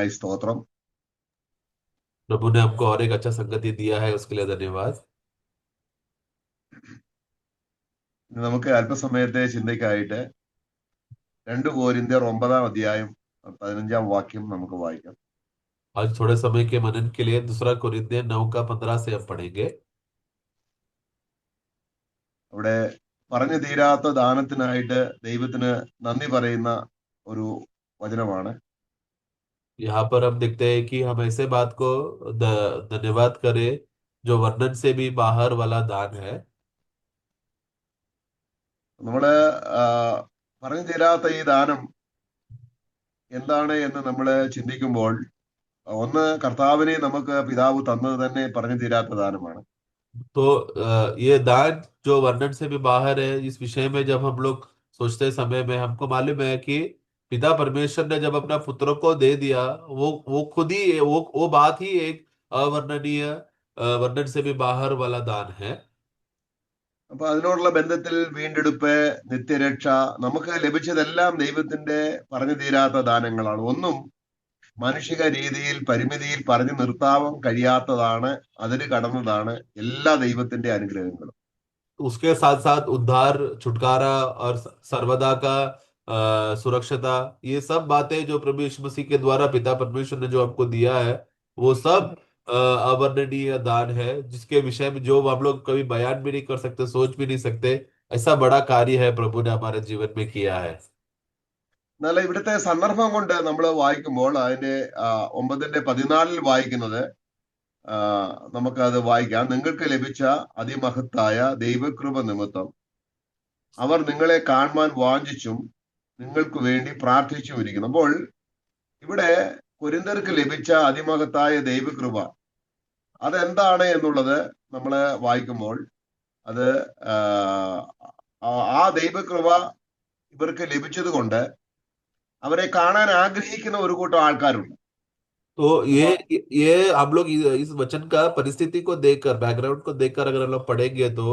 ദൈവത്തിനായി സ്തോത്രം. प्रभु ने हमको और एक अच्छा संगति दिया है, उसके लिए धन्यवाद। ഇന്ന് നമുക്ക് അല്പസമയത്തെ ചിന്തയ്ക്കായിട്ട് 2 कोरिन्थियर 9 अध्याയം 15 നമുക്ക് വായിക്കാം. आज थोड़े समय के मनन के लिए 2 कुरिन्थियर 9 का 15 से हम पढ़ेंगे। അവിടെ പറഞ്ഞു തീരാത്ത ദാനത്തിനായിട്ട് ദൈവത്തിന് നന്ദി പറയുന്ന ഒരു വചനമാണ്. यहाँ पर हम देखते हैं कि हम ऐसे बात को धन्यवाद करें जो वर्णन से भी बाहर वाला दान है। നമ്മള് ആ, പറഞ്ഞു തീരാത്ത ഈ ദാനം എന്താണ് എന്ന് നമ്മൾ ചിന്തിക്കുമ്പോൾ, ഒന്ന് കർത്താവിനെ നമുക്ക് പിതാവ് തന്നത് തന്നെ പറഞ്ഞു തീരാത്ത ദാനമാണ്. तो ये दान जो वर्णन से भी बाहर है, इस विषय में जब हम लोग सोचते समय में हमको मालूम है कि पिता परमेश्वर ने जब अपना पुत्र को दे दिया, वो खुद ही वो बात ही एक अवर्णनीय वर्णन से भी बाहर वाला दान है। അപ്പൊ അതിനോടുള്ള ബന്ധത്തിൽ വീണ്ടെടുപ്പ്, നിത്യരക്ഷ, നമുക്ക് ലഭിച്ചതെല്ലാം ദൈവത്തിന്റെ പറഞ്ഞു തീരാത്ത ദാനങ്ങളാണ്. ഒന്നും മാനുഷിക രീതിയിൽ പരിമിതിയിൽ പറഞ്ഞു നിർത്താൻ കഴിയാത്തതാണ്, അതിര് കടന്നതാണ് എല്ലാ ദൈവത്തിന്റെ അനുഗ്രഹങ്ങളും. उसके साथ साथ उद्धार, छुटकारा और सर्वदा का सुरक्षता, ये सब बातें जो प्रभु यीशु मसीह के द्वारा पिता परमेश्वर ने जो हमको दिया है, वो सब अवर्णनीय दान है, जिसके विषय में जो हम लोग कभी बयान भी नहीं कर सकते, सोच भी नहीं सकते। ऐसा बड़ा कार्य है प्रभु ने हमारे जीवन में किया है। എന്നാൽ ഇവിടുത്തെ സന്ദർഭം കൊണ്ട് നമ്മൾ വായിക്കുമ്പോൾ അതിന്റെ 9:14 വായിക്കുന്നത്, നമുക്കത് വായിക്കാം. നിങ്ങൾക്ക് ലഭിച്ച അതിമഹത്തായ ദൈവകൃപ നിമിത്തം അവർ നിങ്ങളെ കാണുവാൻ വാഞ്ചിച്ചും നിങ്ങൾക്ക് വേണ്ടി പ്രാർത്ഥിച്ചും ഇരിക്കുന്നു. അപ്പോൾ ഇവിടെ കൊരിന്ത്യർക്ക് ലഭിച്ച അതിമഹത്തായ ദൈവകൃപ അതെന്താണ് എന്നുള്ളത് നമ്മൾ വായിക്കുമ്പോൾ, അത് ആ ദൈവകൃപ ഇവർക്ക് ലഭിച്ചത് കൊണ്ട് അവരെ കാണാൻ ആഗ്രഹിക്കുന്ന ഒരു കൂട്ടം ആൾക്കാരുണ്ട്. तो അപ്പൊ ये हम लोग इस वचन का परिस्थिति को देखकर, बैकग्राउंड को देखकर अगर हम लोग पढ़ेंगे तो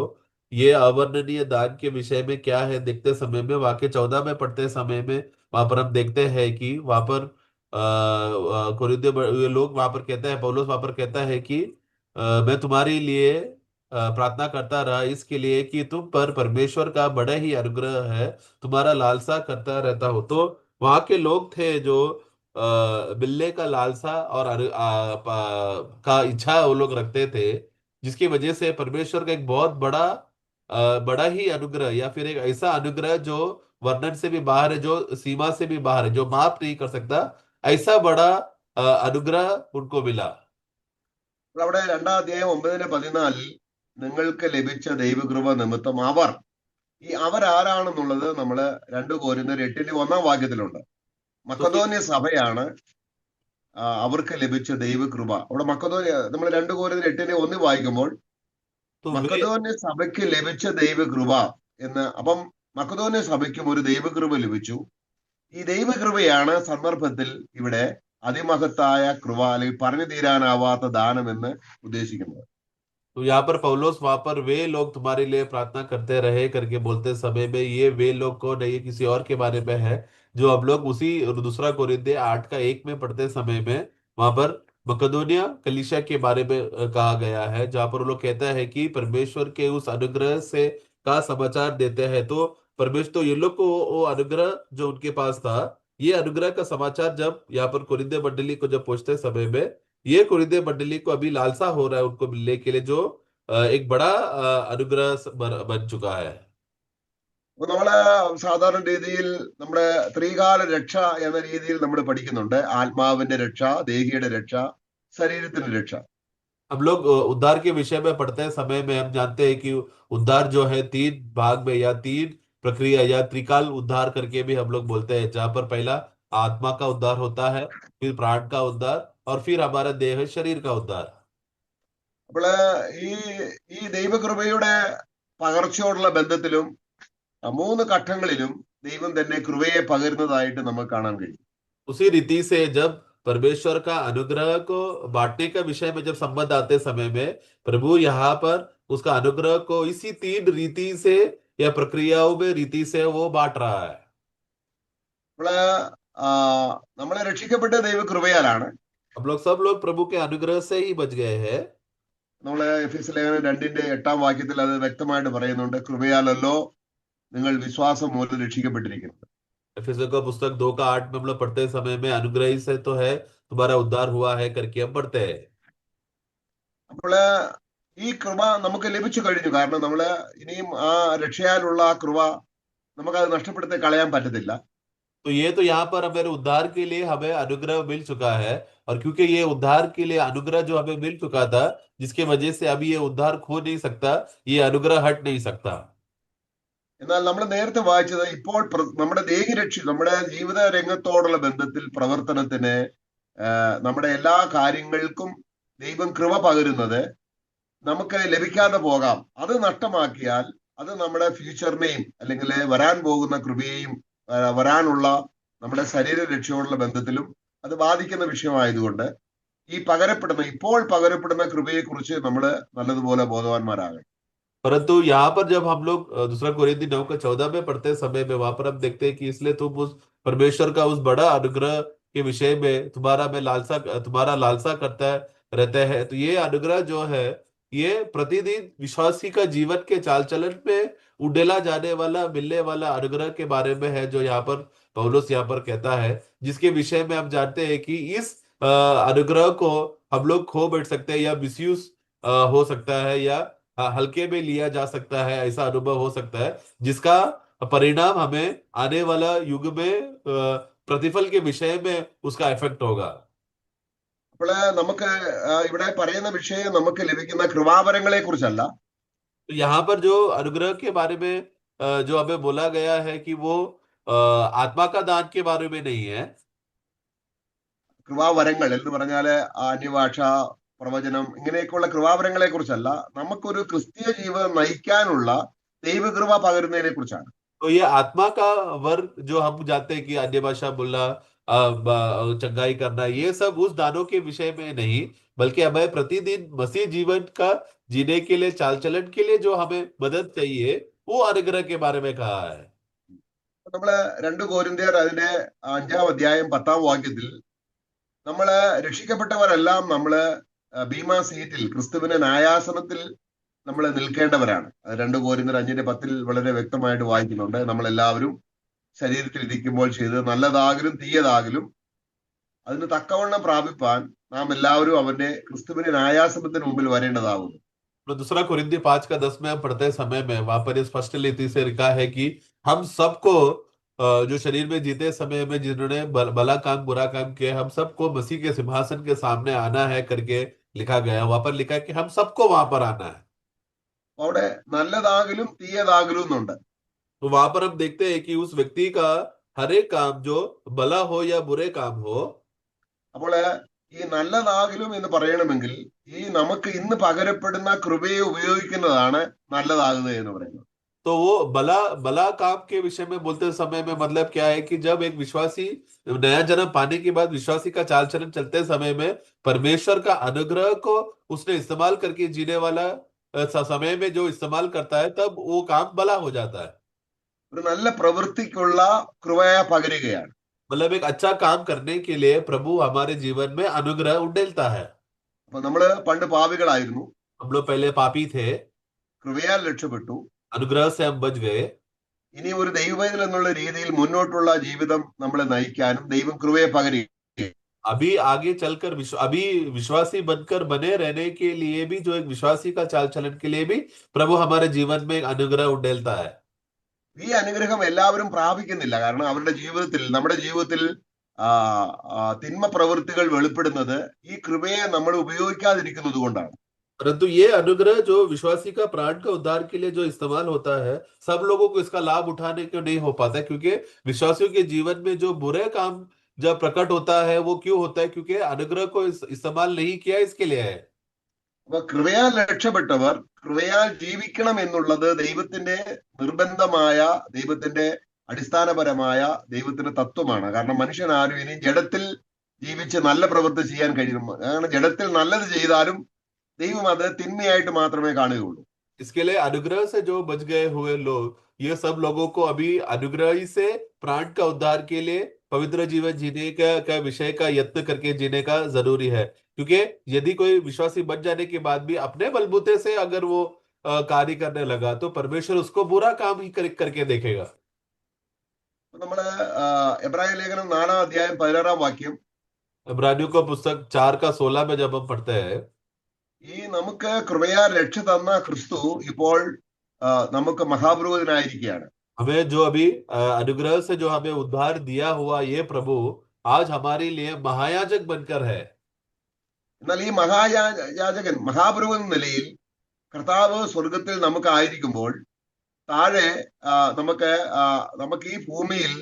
ये अवर्णनीय दान के विषय में क्या है देखते समय में, वाक्य 14 में पढ़ते समय में वहां पर हम देखते हैं कि वहां पर कुरिन्थियों ये लोग वहां पर कहते हैं, पौलुस वहां पर कहता है कि मैं तुम्हारे लिए प्रार्थना करता रहा इसके लिए कि तुम पर परमेश्वर का बड़ा ही अनुग्रह है, तुम्हारा लालसा करता रहता हो। तो वहां के लोग थे जो मिलने का लालसा और का इच्छा वो लोग रखते थे, जिसकी वजह से परमेश्वर का एक बहुत बड़ा बड़ा ही अनुग्रह, या फिर एक ऐसा अनुग्रह जो वर्णन से भी बाहर है, जो सीमा से भी बाहर है, जो माप नहीं कर सकता, ऐसा बड़ा अनुग्रह उनको मिला। അവിടെ 2 അധ്യായം 9:14 നിങ്ങൾക്ക് ലഭിച്ച ദൈവകൃപ നിമിത്തം അവർ, ഈ അവരാരാണെന്നുള്ളത് നമ്മള് 2 കൊരിന്ത്യർ 8:1 तो ये മക്കതോന്യ സഭയാണ് അവർക്ക് ലഭിച്ച ദൈവകൃപ. അവിടെ മക്കതോന്യ, നമ്മൾ 2 കൊരിന്ത്യർ 8:1 വായിക്കുമ്പോൾ तो वे മക്കതോന്യ സഭയ്ക്ക് ലഭിച്ച ദൈവകൃപ എന്ന്. അപ്പം മക്കതോന്യ സഭയ്ക്കും ഒരു ദൈവകൃപ ലഭിച്ചു. ഈ ദൈവകൃപയാണ് സന്ദർഭത്തിൽ ഇവിടെ അതിമഹത്തായ കൃപ അല്ലെങ്കിൽ പറഞ്ഞു തീരാനാവാത്ത ദാനം എന്ന് ഉദ്ദേശിക്കുന്നത്. तो यहाँ पर पौलुस वहां पर वे लोग तुम्हारे लिए प्रार्थना करते रहे करके बोलते समय में, ये वे लोग को नहीं, किसी और के बारे में है, जो हम लोग उसी 2 कुरिन्थियों 8:1 में पढ़ते समय में वहां पर मकदोनिया कलीसिया के बारे में कहा गया है, जहां पर वो लोग कहता है कि परमेश्वर के उस अनुग्रह से का समाचार देते हैं। तो परमेश्वर तो ये लोग को वो अनुग्रह जो उनके पास था, ये अनुग्रह का समाचार जब यहाँ पर कुरिन्थियों मंडली को जब पहुंचते समय में, ये कुरिन्थियों मंडली को अभी लालसा हो रहा है उनको मिलने के लिए, जो एक बड़ा अनुग्रह बन चुका है। അപ്പൊ നമ്മള് സാധാരണ രീതിയിൽ നമ്മുടെ ത്രികാല രക്ഷ എന്ന രീതിയിൽ നമ്മൾ പഠിക്കുന്നുണ്ട്. ആത്മാവിന്റെ രക്ഷ, ദേഹിയുടെ രക്ഷ, ശരീരത്തിന്റെ രക്ഷ. हम लोग उद्धार के विषय में पढ़ते समय में हम जानते हैं कि उद्धार जो है 3 भाग में या 3 प्रक्रिया या त्रिकाल उद्धार करके भी हम लोग बोलते हैं, जहां पर पहला आत्मा का उद्धार होता है, फिर प्राण का उद्धार, और फिर हमारा देह शरीर का उद्धार। അപ്പോള് ഈ ഈ ദൈവകൃപയുടെ പകർച്ചയോടുള്ള ബന്ധത്തിലും 3 ഘട്ടങ്ങളിലും ദൈവം തന്നെ കൃപയെ പകരുന്നതായിട്ട് നമുക്ക് കാണാൻ കഴിയും. उसी रीति से जब परमेश्वर का अनुग्रह को बांटने का विषय में जब संबंध आते समय में, प्रभु यहाँ पर उसका अनुग्रह को इसी 3 रीति से या प्रक्रियाओं में रीति से वो बांट रहा है। അപ്പോള് ആ, നമ്മളെ രക്ഷിക്കപ്പെട്ട ദൈവകൃപയാലാണ്. हम सब लोग प्रभु के अनुग्रह से ही बच गए हैं। നമ്മള് എഫെസ്യ ലേഖനം 2:8 അത് വ്യക്തമായിട്ട് പറയുന്നുണ്ട്, കൃപയാലല്ലോ നിങ്ങൾ വിശ്വാസം മൂലം രക്ഷിക്കപ്പെട്ടിരിക്കുന്നത്. एफेसर का पुस्तक 2 का 8 में हम लोग पढ़ते समय में अनुग्रह ही से तो है तुम्हारा उद्धार हुआ है करके हम पढ़ते हैं। അപ്പോള് ഈ കൃപ നമുക്ക് ലഭിച്ചു കഴിഞ്ഞു. കാരണം നമ്മള് ഇനിയും ആ രക്ഷയാലുള്ള ആ കൃപ നമുക്കത് നഷ്ടപ്പെടുത്തി കളയാൻ പറ്റത്തില്ല. तो ये तो यहाँ पर हमारे उद्धार के लिए हमें अनुग्रह मिल चुका है, और क्योंकि ये उद्धार के लिए अनुग्रह जो हमें मिल चुका था, जिसके वजह से अभी ये उद्धार खो नहीं सकता, ये अनुग्रह हट नहीं सकता। എന്നാൽ നമ്മൾ നേരത്തെ വായിച്ചത് ഇപ്പോൾ നമ്മുടെ ദേഹിരക്ഷി നമ്മുടെ ജീവിത രംഗത്തോടുള്ള ബന്ധത്തിൽ പ്രവർത്തനത്തിന് നമ്മുടെ എല്ലാ കാര്യങ്ങൾക്കും ദൈവം കൃപ പകരുന്നത് നമുക്ക് ലഭിക്കാതെ പോകാം. അത് നഷ്ടമാക്കിയാൽ അത് നമ്മുടെ ഫ്യൂച്ചറിനെയും അല്ലെങ്കിൽ വരാൻ പോകുന്ന കൃപയെയും വരാനുള്ള നമ്മുടെ ശരീരരക്ഷയോടുള്ള ബന്ധത്തിലും അത് ബാധിക്കുന്ന വിഷയമായതുകൊണ്ട് ഇപ്പോൾ പകരപ്പെടുന്ന കൃപയെക്കുറിച്ച് നമ്മൾ നല്ലതുപോലെ ബോധവാന്മാരാകണം. परंतु यहाँ पर जब हम लोग 2 कोरिन्थी 9:14 में पढ़ते समय में वहां पर हम देखते हैं कि इसलिए तुम उस परमेश्वर का उस बड़ा अनुग्रह के विषय में तुम्हारा लालसा करता रहता है। तो ये अनुग्रह जो है, ये प्रतिदिन विश्वासी का जीवन के चाल चलन में उडेला जाने वाला मिलने वाला अनुग्रह के बारे में है, जो यहाँ पर पौलुस यहाँ पर कहता है, जिसके विषय में हम जानते हैं कि इस अनुग्रह को हम लोग खो बैठ सकते हैं, या मिसयूज हो सकता है, या हल्के में लिया जा सकता है। ऐसा अनुभव हो सकता है जिसका परिणाम हमें आने वाला युग में प्रतिफल के विषय में उसका इफेक्ट होगा। അപ്പോൾ നമുക്ക് ഇവിടെ പറയുന്ന വിഷയം നമുക്ക് ലഭിക്കുന്ന കൃപാവരങ്ങളെ കുറിച്ചല്ല. तो यहाँ पर जो अनुग्रह के बारे में जो हमें बोला गया है कि वो आत्मा का दान के बारे में नहीं है। കൃപാവരങ്ങൾ എന്ന് പറഞ്ഞാല് അന്യഭാഷ, പ്രവചനം, ഇങ്ങനെയൊക്കെയുള്ള കൃപാവരങ്ങളെ കുറിച്ചല്ല, നമുക്കൊരു ക്രിസ്തീയ ജീവിതം നയിക്കാനുള്ള ദൈവകൃപ പകരുന്നതിനെ കുറിച്ചാണ്. तो ये आत्मा का वर्ग जो हम जानते हैं कि अन्य भाषा बोलना, चंगाई करना, ये सब उस दानों के विषय में नहीं, बल्कि हमें प्रतिदिन मसीह जीवन का जीने के लिए, चाल चलन के लिए जो हमें मदद चाहिए, वो अनुग्रह के बारे में कहा है। നമ്മള് 2 കോരിന്ത്യർ അതിന്റെ 5:10 നമ്മള് രക്ഷിക്കപ്പെട്ടവരെല്ലാം നമ്മള് ബീമാ സീറ്റിൽ, ക്രിസ്തുവിന്റെ ന്യായാസനത്തിൽ നമ്മൾ നിൽക്കേണ്ടവരാണ്. അത് 2 കോരിന്ത്യർ 5:10 വളരെ വ്യക്തമായിട്ട് വായിക്കുന്നുണ്ട്. നമ്മളെല്ലാവരും ശരീരത്തിൽ ഇരിക്കുമ്പോൾ ചെയ്ത് നല്ലതാകലും തീയതാകലും അതിന് തക്കവണ്ണം പ്രാപിപ്പാൻ നാം എല്ലാവരും അവന്റെ ക്രിസ്തുവിന്റെ ന്യായാസനത്തിന് മുമ്പിൽ വരേണ്ടതാകുന്നു. 2 कोरिन्थी 5:10 में हम पढ़ते समय में वहां पर स्पष्ट रीति से लिखा है कि हम सबको जो शरीर में जीते समय में जिन्होंने भला काम बुरा काम किया, हम सबको मसीह के सिंहासन के सामने आना है करके लिखा गया। वहां पर लिखा है कि हम सबको वहां पर आना है। അവിടെ നല്ലതാകലും തീയതാകലും എന്നുണ്ട്. तो वहां पर हम देखते हैं कि उस व्यक्ति का हर एक काम जो भला हो या बुरे काम हो, അപ്പോൾ ഈ നല്ലതാകലും എന്ന് പറയണമെങ്കിൽ ഈ നമുക്ക് ഇന്ന് പകരപ്പെടുന്ന കൃപയെ ഉപയോഗിക്കുന്നതാണ് നല്ലതാകുക എന്ന് പറയുന്നത്. तो वो भला काम के विषय में बोलते समय में मतलब क्या है कि जब एक विश्वासी नया जन्म पाने के बाद विश्वासी का चाल चलन चलते समय में परमेश्वर का अनुग्रह को उसने इस्तेमाल करके जीने वाला समय में जो इस्तेमाल करता है, तब वो काम भला हो जाता है। ഒരു നല്ല പ്രവൃത്തിക്കുള്ള കൃപയെ പകരുകയാണ്. मतलब एक अच्छा काम करने के लिए प्रभु हमारे जीवन में अनुग्रह उंडेलता है। അപ്പൊ നമ്മള് പണ്ട് പാപികളായിരുന്നു, हम लोग पहले पापी थे, കൃപയാൽ രക്ഷപ്പെട്ടു. अनुग्रह से हम बच गए। ഇനി ഒരു ദൈവവേദന എന്നുള്ള രീതിയിൽ മുന്നോട്ടുള്ള ജീവിതം നമ്മളെ നയിക്കാനും ദൈവം കൃപയെ പകരുകയും, अभी आगे चलकर अभी विश्वासी बनकर बने रहने के लिए भी, जो एक विश्वासी का चाल चलन के लिए भी प्रभु हमारे जीवन में एक अनुग्रह उंडेलता है। ഈ അനുഗ്രഹം എല്ലാവരും പ്രാപിക്കുന്നില്ല. കാരണം അവരുടെ ജീവിതത്തിൽ, നമ്മുടെ ജീവിതത്തിൽ തിന്മ പ്രവൃത്തികൾ വെളിപ്പെടുന്നത് ഈ കൃപയെ നമ്മൾ ഉപയോഗിക്കാതിരിക്കുന്നത് കൊണ്ടാണ്. परंतु ये अनुग्रह जो विश्वासी का प्राण का उद्धार के लिए जो इस्तेमाल होता है, सब लोगों को इसका लाभ उठाने को नहीं हो पाता, क्योंकि विश्वासियों के जीवन में जो बुरे काम जब प्रकट होता है, वो क्यों होता है? क्योंकि अनुग्रह को इस्तेमाल नहीं किया, इसके लिए है। അപ്പൊ കൃപയാൽ രക്ഷപ്പെട്ടവർ കൃപയാൽ ജീവിക്കണം എന്നുള്ളത് ദൈവത്തിന്റെ നിർബന്ധമായ, ദൈവത്തിന്റെ അടിസ്ഥാനപരമായ ദൈവത്തിന്റെ തത്വമാണ്. കാരണം മനുഷ്യൻ ആരും ഇനി ജഡത്തിൽ ജീവിച്ച് നല്ല പ്രവൃത്തി ചെയ്യാൻ കഴിയും. കാരണം ജഡത്തിൽ നല്ലത് ചെയ്താലും ദൈവം അത് തിന്മയായിട്ട് മാത്രമേ കാണുകയുള്ളൂ. इसके लिए अनुग्रह से जो बच गए हुए लोग, ये सब लोगों को अभी अनुग्रह ही से प्राण का उद्धार के लिए पवित्र जीवन जीने का विषय का यत्न करके जीने का जरूरी है, क्योंकि यदि कोई विश्वासी बन जाने के बाद भी अपने बलबूते से अगर वो कार्य करने लगा तो परमेश्वर उसको बुरा काम ही करके देखेगा। നമ്മള് എബ്രായ ലേഖനം 4-16 इब्रानियों का पुस्तक 4:16 में जब हम पढ़ते हैं, ഈ നമുക്ക് കൃപയാൽ രക്ഷ തന്ന ക്രിസ്തു ഇപ്പോൾ നമുക്ക് മഹാപുരോഹിതനായിരിക്കുകയാണ്. हमें जो अभी अनुग्रह से जो हमें उद्धार दिया हुआ ये प्रभु आज हमारे लिए महायाजक बनकर है। എന്നാൽ ഈ മഹായാജകൻ മഹാപുരോഹിതൻ നിലയിൽ കർത്താവ് സ്വർഗത്തിൽ നമുക്ക് ആയിരിക്കുമ്പോൾ താഴെ നമുക്ക് ഈ ഭൂമിയിൽ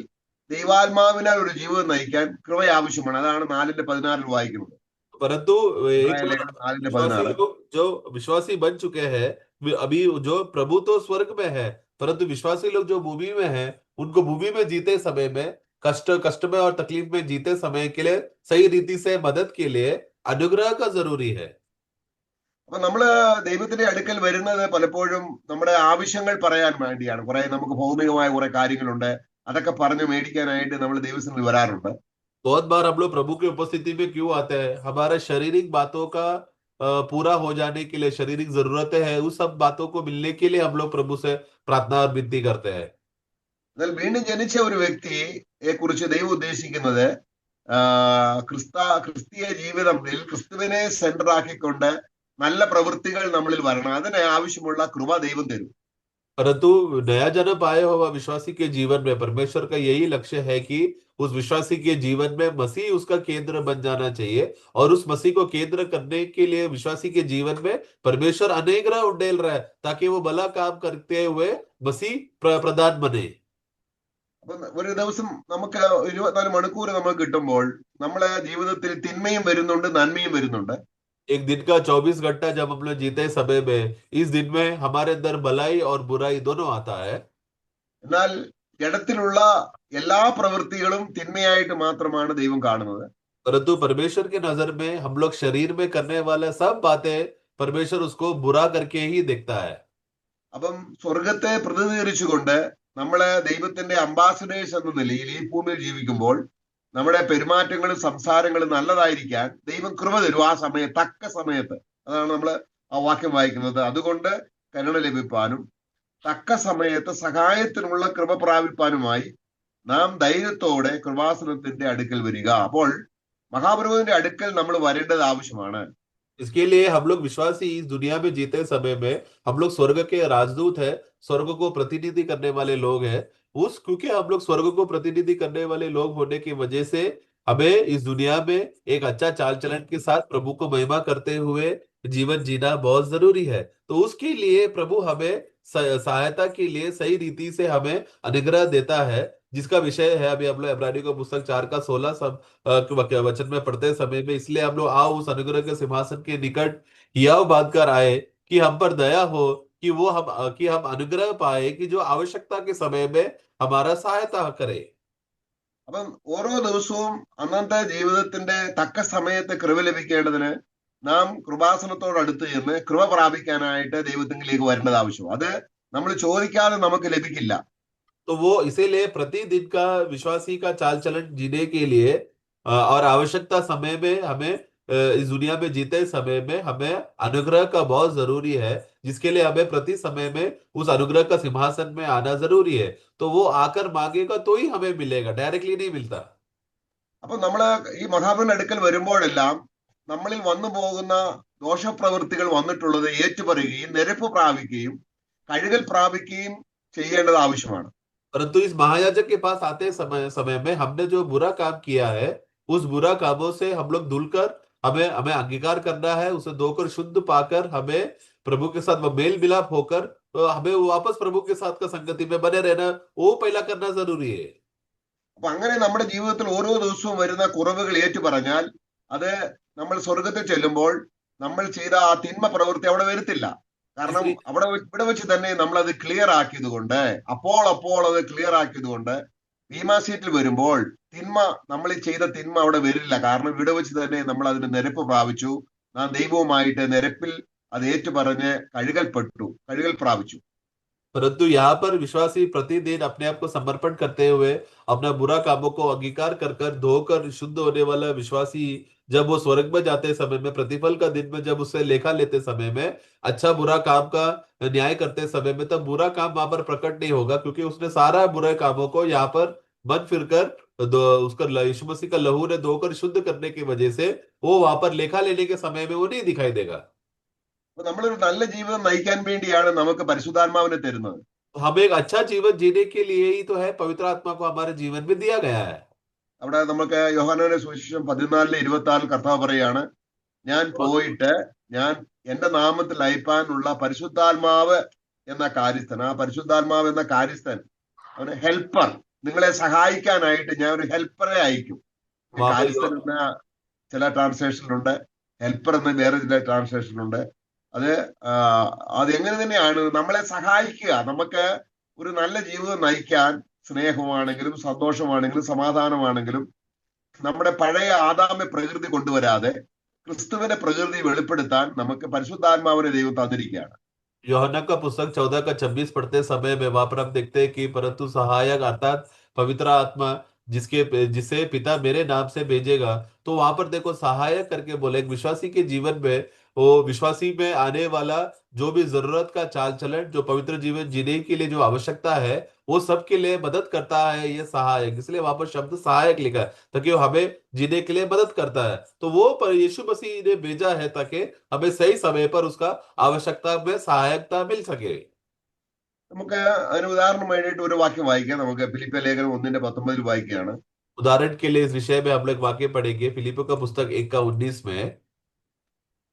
ദൈവാത്മാവിനാൽ ഒരു ജീവിതം നയിക്കാൻ കൃപ ആവശ്യമാണ്. അതാണ് 4:16 വായിക്കുന്നത്. परंतु एक ലേഖനം 4:16. विश्वासी लोग जो विश्वासी बन चुके हैं, अभी जो प्रभु तो स्वर्ग में है, परंतु विश्वासी लोग जो भूमि में है, उनको भूमि में जीते समय में कष्ट में और तकलीफ में जीते समय के लिए सही रीति से मदद के लिए अनुग्रह का जरूरी है। അപ്പൊ നമ്മള് ദൈവത്തിന്റെ അടുക്കൽ വരുന്നത് പലപ്പോഴും നമ്മുടെ ആവശ്യങ്ങൾ പറയാൻ വേണ്ടിയാണ്. കുറെ നമുക്ക് ഭൗതികമായ കുറെ കാര്യങ്ങളുണ്ട്, അതൊക്കെ പറഞ്ഞു മേടിക്കാനായിട്ട് നമ്മൾ ദൈവസന്നിധിയിൽ വരാറുണ്ട്. बहुत बार हम लोग प्रभु की उपस्थिति में क्यों आते हैं? हमारे शारीरिक बातों का पूरा हो जाने के लिए, शारीरिक जरूरतें हैं, उस सब बातों को मिलने के लिए हम लोग प्रभु से प्रार्थना और विनती करते हैं। എന്നാൽ വീണ്ടും ജനിച്ച ഒരു വ്യക്തിയെ കുറിച്ച് ദൈവം ഉദ്ദേശിക്കുന്നത് ക്രിസ്തീയ ജീവിതത്തിൽ ക്രിസ്തുവിനെ സെന്റർ ആക്കിക്കൊണ്ട് നല്ല പ്രവൃത്തികൾ നമ്മളിൽ വരണം. അതിന് ആവശ്യമുള്ള കൃപ ദൈവം തരും. परंतु नया जन्म पाए हुआ विश्वासी के जीवन में परमेश्वर का यही लक्ष्य है कि उस विश्वासी के जीवन में मसीह उसका केंद्र बन जाना चाहिए, और उस मसीह को केंद्र करने के लिए विश्वासी के जीवन में परमेश्वर अनुग्रह उंडेल रहा है, ताकि वो भला काम करते हुए मसीह प्रधान बने। അപ്പൊ ഒരു ദിവസം നമുക്ക് 24 മണിക്കൂർ നമുക്ക് കിട്ടുമ്പോൾ നമ്മളെ ജീവിതത്തിൽ തിന്മയും വരുന്നുണ്ട്, നന്മയും വരുന്നുണ്ട്. एक दिन का 24 घंटा जब हम लोग जीते समय में, इस दिन में हमारे अंदर भलाई और बुराई दोनों आता है। എന്നാൽ ജഡത്തിലുള്ള എല്ലാ പ്രവൃത്തികളും തിന്മയായിട്ട് മാത്രമാണ് ദൈവം കാണുന്നത്. परंतु परमेश्वर की नजर में हम लोग शरीर में करने वाले सब बातें परमेश्वर उसको बुरा करके ही देखता है। അപ്പം സ്വർഗത്തെ പ്രതിനിധീകരിച്ചുകൊണ്ട് നമ്മളെ ദൈവത്തിന്റെ അംബാസഡേഴ്സ് എന്ന നിലയിൽ ഈ ഭൂമിയിൽ ജീവിക്കുമ്പോൾ നമ്മുടെ പെരുമാറ്റങ്ങളും സംസാരങ്ങളും നല്ലതായിരിക്കാൻ ദൈവം കൃപ തരും ആ സമയത്ത്, തക്ക സമയത്ത്. അതാണ് നമ്മൾ ആ വാക്യം വായിക്കുന്നത്. അതുകൊണ്ട് കരുണ ലഭിപ്പാനും തക്ക സമയത്ത് സഹായത്തിനുള്ള കൃപ പ്രാപിപ്പാനുമായി നാം ധൈര്യത്തോടെ കൃപാസനത്തിന്റെ അടുക്കൽ വരിക. അപ്പോൾ മഹാപുരോഹിതന്റെ അടുക്കൽ നമ്മൾ വരേണ്ടത് ആവശ്യമാണ്. इसके लिए हम लोग विश्वासी इस दुनिया में जीते समय में हम लोग स्वर्ग के राजदूत है, स्वर्ग को प्रतिनिधि करने वाले लोग हैं। क्योंकि हम लोग स्वर्ग को प्रतिनिधि करने वाले लोग होने की वजह से हमें इस दुनिया में एक अच्छा चाल चलन के साथ प्रभु को महिमा करते हुए जीवन जीना बहुत जरूरी है। तो उसके लिए प्रभु हमें सहायता के लिए सही रीति से हमें अनुग्रह देता है, जिसका विषय है अभी हम लोग इब्रानियों का पुस्तक 4:16 वचन में पढ़ते समय में। इसलिए हम लोग आओ उस अनुग्रह के सिंहासन के निकट यह बात कर आए कि हम पर दया हो, कि हम अनुग्रह पाए, कि जो आवश्यकता के समय में हमारा सहायता करे। അപ്പം ഓരോ ദിവസവും അന്നത്തെ ജീവിതത്തിന്റെ തക്ക സമയത്ത് കൃപ ലഭിക്കേണ്ടതിന് നാം കൃപാസനത്തോടടുത്ത് ചെന്ന് കൃപ പ്രാപിക്കാനായിട്ട് ദൈവത്തിലേക്ക് വരേണ്ടത് ആവശ്യം. അത് നമ്മൾ ചോദിക്കാതെ നമുക്ക് ലഭിക്കില്ല. तो वो इसीलिए प्रतिदिन का विश्वासी का चाल चलन जीने के लिए और आवश्यकता समय में हमें इस दुनिया में जीते समय में हमें अनुग्रह का बहुत जरूरी है, जिसके लिए हमें प्रति समय में उस अनुग्रह का सिंहासन में आना जरूरी है। तो वो आकर मांगेगा तो ही हमें मिलेगा, डायरेक्टली नहीं मिलता। അപ്പൊ നമ്മള് ഈ മഹാപുരോഹിതന്റെ അടുക്കൽ വരുമ്പോഴെല്ലാം നമ്മളിൽ വന്നു പോകുന്ന ദോഷപ്രവൃത്തികൾ വന്നിട്ടുള്ളത് ഏറ്റുപറയുകയും നിരപ്പ് പ്രാപിക്കുകയും കഴുകൽ പ്രാപിക്കുകയും ചെയ്യേണ്ടത് ആവശ്യമാണ്. परंतु इस महायाजक के पास आते समय में हमने जो बुरा काम किया है, उस बुरा कामों से हम लोग धुलकर हमें अंगीकार करना है, उसे धोकर शुद्ध पाकर हमें प्रभु के साथ मेल मिलाप होकर तो हमें वापस प्रभु के साथ का संगति में बने रहना, वो पहला करना जरूरी है। അപ്പൊ അങ്ങനെ നമ്മുടെ ജീവിതത്തിൽ ഓരോ ദിവസവും വരുന്ന കുറവുകൾ ഏറ്റു പറഞ്ഞാൽ അത് നമ്മൾ സ്വർഗത്തിൽ ചെല്ലുമ്പോൾ നമ്മൾ ചെയ്ത ആ തിന്മ പ്രവൃത്തി അവിടെ വരുത്തില്ല. കാരണം ഇവിടെ വെച്ച് തന്നെ നമ്മൾ അത് ക്ലിയർ ആക്കിയത് കൊണ്ട്, അപ്പോൾ അത് ക്ലിയർ ആക്കിയത് കൊണ്ട് ഭീമാ സീറ്റിൽ വരുമ്പോൾ തിന്മ, നമ്മൾ ചെയ്ത തിന്മ അവിടെ വരില്ല. കാരണം ഇവിടെ വെച്ച് തന്നെ നമ്മൾ അതിന് നിരപ്പ് പ്രാപിച്ചു. നാം ദൈവവുമായിട്ട് നിരപ്പിൽ അത് ഏറ്റുപറഞ്ഞ് കഴുകൽ പ്രാപിച്ചു. परंतु यहाँ पर विश्वासी प्रतिदिन अपने आप को समर्पण करते हुए अपना बुरा कामों को अंगीकार कर कर धोकर शुद्ध होने वाला विश्वासी जब वो स्वर्ग में जाते समय में, प्रतिफल का दिन में जब उससे लेखा लेते समय में, अच्छा बुरा काम का न्याय करते समय में, तब बुरा काम वहां पर प्रकट नहीं होगा, क्योंकि उसने सारा बुरे कामों को यहाँ पर मन फिरकर उसका यीशु मसीह का लहू ने धोकर शुद्ध करने की वजह से वो वहां पर लेखा लेने के समय में वो नहीं दिखाई देगा। അപ്പൊ നമ്മളൊരു നല്ല ജീവിതം നയിക്കാൻ വേണ്ടിയാണ് നമുക്ക് പരിശുദ്ധാത്മാവിനെ തരുന്നത്. हमें एक अच्छा जीवन जीने के लिए ही तो है पवित्र आत्मा को हमारे जीवन में दिया गया है। അവിടെ നമുക്ക് യോഹന്നാന്റെ സുവിശേഷം 14:26 കർത്താവ് പറയാണ്, ഞാൻ പോയിട്ട് ഞാൻ എന്റെ നാമത്തിൽ അയപ്പാനുള്ള പരിശുദ്ധാത്മാവ് എന്ന കാര്യസ്ഥൻ, ആ പരിശുദ്ധാത്മാവ് എന്ന കാര്യസ്ഥൻ, അവന് ഹെൽപ്പർ, നിങ്ങളെ സഹായിക്കാനായിട്ട് ഞാൻ ഒരു ഹെൽപ്പറെ അയക്കും. वहां पर കാര്യസ്ഥൻ എന്ന ചില ട്രാൻസ്ലേഷനിലുണ്ട്, ഹെൽപ്പർ എന്ന വേറെ ചില ട്രാൻസ്ലേഷനിലുണ്ട്. അത് അത് എങ്ങനെ തന്നെയാണ് നമ്മളെ സഹായിക്കുക, നമുക്ക് ഒരു നല്ല ജീവിതം നയിക്കാൻ, സ്നേഹമാണെങ്കിലും സന്തോഷമാണെങ്കിലും സമാധാനമാണെങ്കിലും നമ്മുടെ പഴയ ആദാമ്യ പ്രകൃതി കൊണ്ടുവരാതെ ക്രിസ്തുവിന്റെ പ്രകൃതി വെളിപ്പെടുത്താൻ നമുക്ക് പരിശുദ്ധാത്മാവിനെ ദൈവം തന്നിരിക്കുകയാണ്. यूहन्ना का पुस्तक 14 का 26 पढ़ते समय में वहां पर हम देखते हैं कि परंतु सहायक अर्थात पवित्र आत्मा जिसे पिता मेरे नाम से भेजेगा, तो वहां पर देखो सहायक करके बोले, एक विश्वासी के जीवन में वो विश्वासी में आने वाला जो भी जरूरत का चाल चलन, जो पवित्र जीवन जीने के लिए जो आवश्यकता है, वो सबके लिए मदद करता है ये सहायक। इसलिए वहां पर शब्द सहायक लिखा है ताकि वो हमें जीने के लिए मदद करता है। तो वो पर यीशु मसीह ने भेजा है ताकि हमें सही समय पर उसका आवश्यकता में सहायकता मिल सके। നമുക്ക് അതിന് ഉദാഹരണം വേണ്ടിയിട്ട് ഒരു വാക്യം വായിക്കാം. നമുക്ക് ഫിലിപ്പിയ ലേഖനം 1:19 വായിക്കുകയാണ്. उदाहरण के लिए इस विषय में हम लोग वाक्य पढ़ेंगे फिलिपियों का पुस्तक 1:19 में।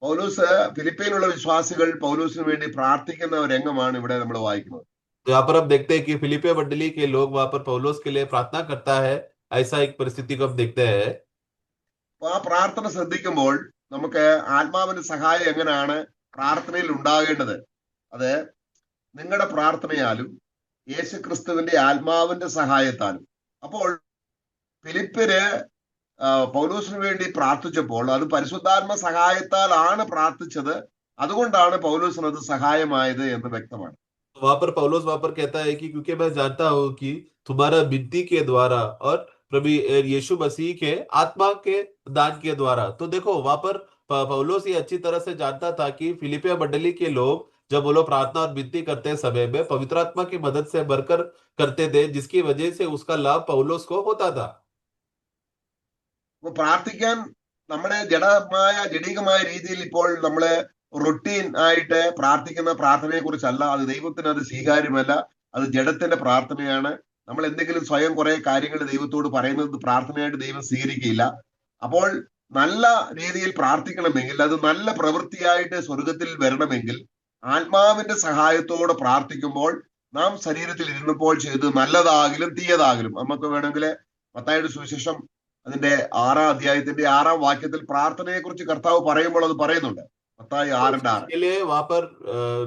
പൗലോസ് ഫിലിപ്പിയിലുള്ള വിശ്വാസികൾ പൗലോസിന് വേണ്ടി പ്രാർത്ഥിക്കുന്ന ഒരു രംഗമാണ് ഇവിടെ നമ്മൾ വായിക്കുന്നത്. तो यहाँ पर हम देखते हैं कि फिलिपिया मंडली के लोग वहां पर पौलुस के लिए प्रार्थना करता है, ऐसा एक परिस्थिति को हम देखते हैं। അപ്പൊ ആ പ്രാർത്ഥന ശ്രദ്ധിക്കുമ്പോൾ നമുക്ക് ആത്മാവിന്റെ സഹായം എങ്ങനെയാണ് പ്രാർത്ഥനയിൽ ഉണ്ടാകേണ്ടത്, അത് നിങ്ങളുടെ പ്രാർത്ഥനയാലും യേശു ക്രിസ്തുവിന്റെ ആത്മാവിന്റെ സഹായത്താലും. അപ്പോൾ ഫിലിപ്പിന് പൗലോസിന് വേണ്ടി പ്രാർത്ഥിച്ചപ്പോൾ അത് പരിശുദ്ധാത്മ സഹായത്താലാണ് പ്രാർത്ഥിച്ചത്, അതുകൊണ്ടാണ് പൗലോസിന് അത് സഹായമായത് എന്ന് വ്യക്തമാണ്. वहां पर पौलुस वहां पर कहता है कि क्योंकि मैं जानता हूं कि तुम्हारा विनती के द्वारा और प्रभु यीशु मसीह के आत्मा के दान के द्वारा। तो देखो वहां पर पौलुस ये अच्छी तरह से जानता था कि फिलिपिया मंडली के लोग जब वो लोग प्रार्थना और विनती करते समय में पवित्र आत्मा की मदद से भरकर करते थे, जिसकी वजह से उसका लाभ पौलुस को होता था। അപ്പൊ പ്രാർത്ഥിക്കാൻ നമ്മുടെ ജഡികമായ രീതിയിൽ ഇപ്പോൾ നമ്മള് റൊട്ടീൻ ആയിട്ട് പ്രാർത്ഥിക്കുന്ന പ്രാർത്ഥനയെ കുറിച്ചല്ല. അത് ദൈവത്തിന് അത് സ്വീകാര്യമല്ല, അത് ജഡത്തിന്റെ പ്രാർത്ഥനയാണ്. നമ്മൾ എന്തെങ്കിലും സ്വയം കുറെ കാര്യങ്ങൾ ദൈവത്തോട് പറയുന്നത് പ്രാർത്ഥനയായിട്ട് ദൈവം സ്വീകരിക്കില്ല. അപ്പോൾ നല്ല രീതിയിൽ പ്രാർത്ഥിക്കണമെങ്കിൽ, അത് നല്ല പ്രവൃത്തിയായിട്ട് സ്വർഗത്തിൽ വരണമെങ്കിൽ ആത്മാവിന്റെ സഹായത്തോടെ പ്രാർത്ഥിക്കുമ്പോൾ നാം ശരീരത്തിൽ ഇരുന്നപ്പോൾ ചെയ്ത് നല്ലതാകിലും തീയതാകിലും, നമുക്ക് വേണമെങ്കിൽ മത്തായിയുടെ സുവിശേഷം അതിന്റെ 6-ാം അധ്യായത്തിന്റെ 6-ാം വാക്യത്തിൽ പ്രാർത്ഥനയെ കുറിച്ച് കർത്താവ് പറയുമ്പോൾ അത് പറയുന്നുണ്ട്. मत्ताई 6:6 के लिए वहां पर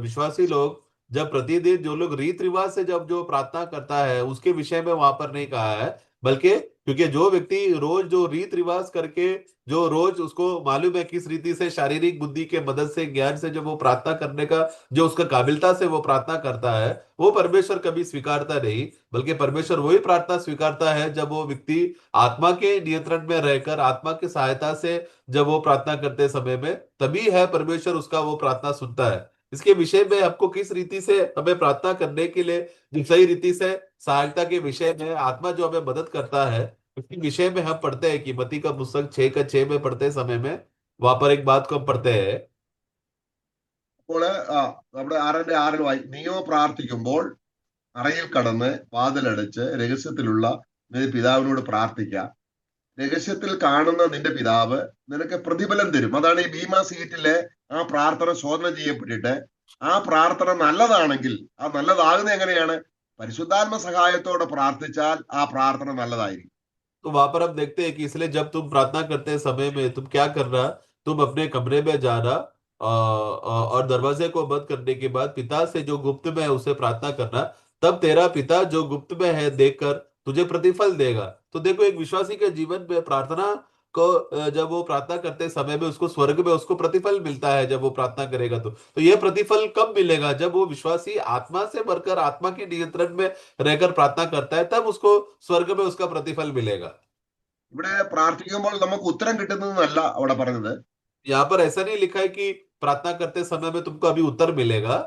विश्वासी लोग जब प्रतिदिन जो लोग रीत रिवाज से जब जो प्रार्थना करता है उसके विषय में वहां पर नहीं कहा है, बल्कि क्योंकि जो व्यक्ति रोज जो रीत रिवाज करके जो रोज उसको मालूम है किस रीति से शारीरिक बुद्धि के मदद से ज्ञान से जब वो प्रार्थना करने का जो उसका काबिलता से वो प्रार्थना करता है, वो परमेश्वर कभी स्वीकारता नहीं, बल्कि परमेश्वर वही प्रार्थना स्वीकारता है जब वो व्यक्ति आत्मा के नियंत्रण में रहकर आत्मा की सहायता से जब वो प्रार्थना करते समय में, तभी है परमेश्वर उसका वो प्रार्थना सुनता है। इसके विषय में आपको किस रीति से हमें प्रार्थना करने के लिए जो सही रीति से सहायता के विषय में आत्मा जो हमें मदद करता है, उसके विषय में हम पढ़ते हैं कि मत्ती का पुस्तक 6:6 में पढ़ते समय में वहां पर एक बात को हम पढ़ते हैं। അപ്പോൾ നമ്മുടെ 6:6 വായി, നീയോ പ്രാർത്ഥിക്കുമ്പോൾ അറയിൽ കടന്ന് വാതിലടച്ച് രഹസ്യത്തിലുള്ള നിന്റെ പിതാവിനോട് പ്രാർത്ഥിക്കാം. രഹസ്യത്തിൽ കാണുന്ന നിന്റെ പിതാവ് നിനക്ക് പ്രതിഫലം തരും. അതാണ് ഈ ബീമാ സീറ്റിലെ ആ പ്രാർത്ഥന ശോധന ചെയ്യപ്പെട്ടിട്ട് ആ പ്രാർത്ഥന നല്ലതാണെങ്കിൽ, ആ നല്ലതാകുന്നത് എങ്ങനെയാണ്? പരിശുദ്ധാത്മ സഹായത്തോടെ പ്രാർത്ഥിച്ചാൽ ആ പ്രാർത്ഥന നല്ലതായിരിക്കും. तो वहां पर हम देखते हैं कि इसलिए जब तुम प्रार्थना करते समय में तुम क्या करना, तुम अपने कमरे में जाना और दरवाजे को बंद करने के बाद पिता से जो गुप्त में है उसे प्रार्थना करना, तब तेरा पिता जो गुप्त में है देखकर तुझे प्रतिफल देगा। तो देखो एक विश्वासी के जीवन में प्रार्थना को जब वो प्रार्थना करते समय में उसको स्वर्ग में उसको प्रतिफल मिलता है जब वो प्रार्थना करेगा। तो ये प्रतिफल कब मिलेगा? जब वो विश्वासी आत्मा से भरकर आत्मा के नियंत्रण में रहकर प्रार्थना करता है, तब उसको स्वर्ग में उसका प्रतिफल मिलेगा। ഇവിടെ പ്രാർത്ഥിക്കുമ്പോൾ നമുക്ക് ഉത്തരം കിട്ടുന്നതെന്നല്ല അവിടെ പറഞ്ഞത്. यहाँ पर ऐसा नहीं लिखा है कि प्रार्थना करते समय में तुमको अभी उत्तर मिलेगा।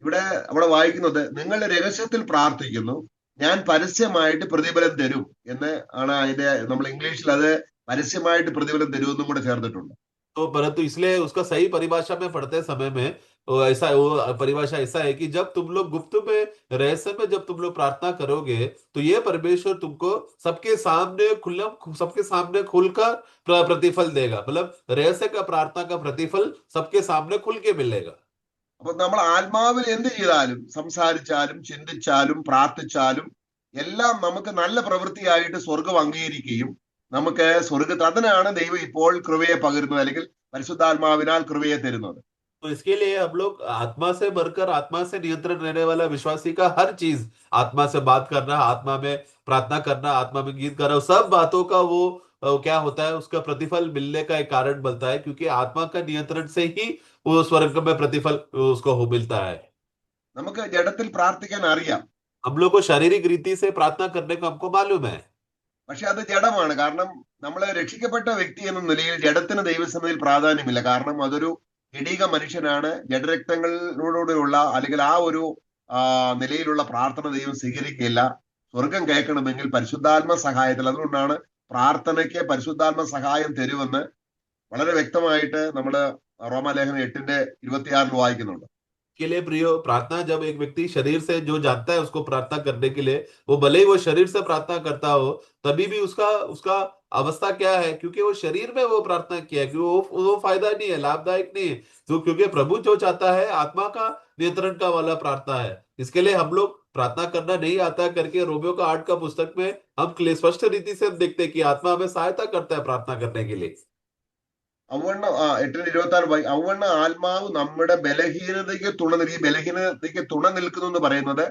ഇവിടെ അവിടെ വായിക്കുന്നത് നിങ്ങൾ രഹസ്യത്തിൽ പ്രാർത്ഥിക്കുന്നു, ഞാൻ പരസ്യമായിട്ട് പ്രതിഫലം തരും എന്ന് ആണ് അതിന്റെ, നമ്മൾ ഇംഗ്ലീഷിൽ അത് പരസ്യമായിട്ട് പ്രതിഫലം തരുമെന്നും കൂടെ ചേർത്തിട്ടുണ്ട്. तो परंतु इसलिए उसका सही परिभाषा में पढ़ते समय में वो परिभाषा ऐसा है कि जब तुम लोग गुप्त में, रहस्य में जब तुम लोग प्रार्थना करोगे, तो ये परमेश्वर तुमको सबके सामने खुला, सबके सामने खुलकर प्रतिफल देगा। मतलब रहस्य का प्रार्थना का प्रतिफल सबके सामने खुल के मिलेगा। അപ്പൊ നമ്മൾ ആത്മാവിൽ എന്ത് ചെയ്താലും, സംസാരിച്ചാലും ചിന്തിച്ചാലും പ്രാർത്ഥിച്ചാലും എല്ലാം നമുക്ക് നല്ല പ്രവൃത്തിയായിട്ട് സ്വർഗം അംഗീകരിക്കുകയും നമുക്ക് സ്വർഗത്ത്, അതിനാണ് ദൈവം ഇപ്പോൾ കൃപയെ പകരുന്നത്, അല്ലെങ്കിൽ പരിശുദ്ധാത്മാവിനാൽ കൃപയെ തരുന്നത്. तो इसके लिए हम लोग आत्मा से भरकर आत्मा से नियंत्रण रहने वाला विश्वासी का हर चीज, आत्मा से बात करना, आत्मा में प्रार्थना करना, आत्मा में गीत करना, सब बातों का वो क्या होता है, उसका प्रतिफल मिलने का एक कारण बनता है, क्योंकि आत्मा का नियंत्रण से ही वो स्वर्ग में प्रतिफल उसको हो मिलता है। നമുക്ക് ജഡത്തിൽ പ്രാർത്ഥിക്കാൻ അറിയാം, हम लोग को शारीरिक रीति से प्रार्थना करने को हमको मालूम है, പക്ഷെ അത് ജഡമാണ്. കാരണം നമ്മൾ രക്ഷിക്കപ്പെട്ട വ്യക്തി എന്ന നിലയിൽ ജഡത്തിന് ദൈവസന്നിധിയിൽ പ്രാധാന്യമില്ല. കാരണം അതൊരു ജഡീക മനുഷ്യനാണ്. ജഡരക്തങ്ങളിലൂടെയുള്ള അല്ലെങ്കിൽ ആ ഒരു നിലയിലുള്ള പ്രാർത്ഥന ദൈവം സ്വീകരിക്കില്ല. സ്വർഗം കേൾക്കണമെങ്കിൽ പരിശുദ്ധാത്മ സഹായത്തിൽ, അതുകൊണ്ടാണ് പ്രാർത്ഥനയ്ക്ക് പരിശുദ്ധാത്മ സഹായം തരുമെന്ന് വളരെ വ്യക്തമായിട്ട് നമ്മൾ റോമാലേഖനം 8:26 വായിക്കുന്നുണ്ട്. के लिए प्रियो, प्रार्थना जब एक व्यक्ति शरीर से जो जानता है उसको प्रार्थना करने के लिए, वो भले ही वो शरीर से प्रार्थना करता हो, तभी भी उसका उसका अवस्था क्या है, क्योंकि वो शरीर में वो प्रार्थना किया है, क्योंकि वो फायदा नहीं है, लाभदायक नहीं है। तो क्योंकि प्रभु जो चाहता है आत्मा का नियंत्रण का वाला प्रार्थना है। इसके लिए हम लोग प्रार्थना करना नहीं आता करके रोमियो का 8 का पुस्तक में हम स्पष्ट रीति से देखते हैं कि आत्मा हमें सहायता करता है प्रार्थना करने के लिए। അവണ്ണം 8:26 അവണ്ണം ആത്മാവ് നമ്മുടെ ബലഹീനതയ്ക്ക് ഈ ബലഹീനതയ്ക്ക് തുണ നിൽക്കുന്നു എന്ന് പറയുന്നത്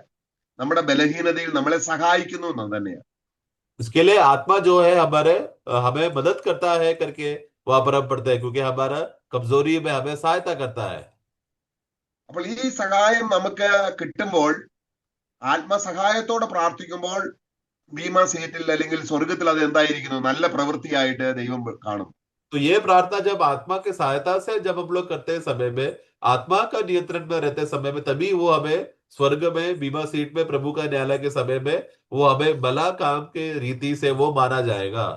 നമ്മുടെ ബലഹീനതയിൽ നമ്മളെ സഹായിക്കുന്നു എന്ന് തന്നെയാണ്. इसके लिए आत्मा जो है हमारे हमें मदद करता है करके वहां पर हम पढ़ते हैं, क्योंकि हमारा कमजोरी में हमें सहायता करता है। അപ്പോൾ ഈ സഹായം നമുക്ക് കിട്ടുമ്പോൾ, ആത്മസഹായത്തോടെ പ്രാർത്ഥിക്കുമ്പോൾ ബീമാ സീറ്റിൽ അല്ലെങ്കിൽ സ്വർഗത്തിൽ അത് എന്തായിരിക്കുന്നു, നല്ല പ്രവൃത്തിയായിട്ട് ദൈവം കാണും. तो ये प्रार्थना जब आत्मा के सहायता से जब हम लोग करते हैं समय में, आत्मा का नियंत्रण में रहते समय में, तभी वो हमें स्वर्ग में बीमा सीट में प्रभु का न्यायालय के समय में वो हमें भला काम के रीति से वो माना जाएगा।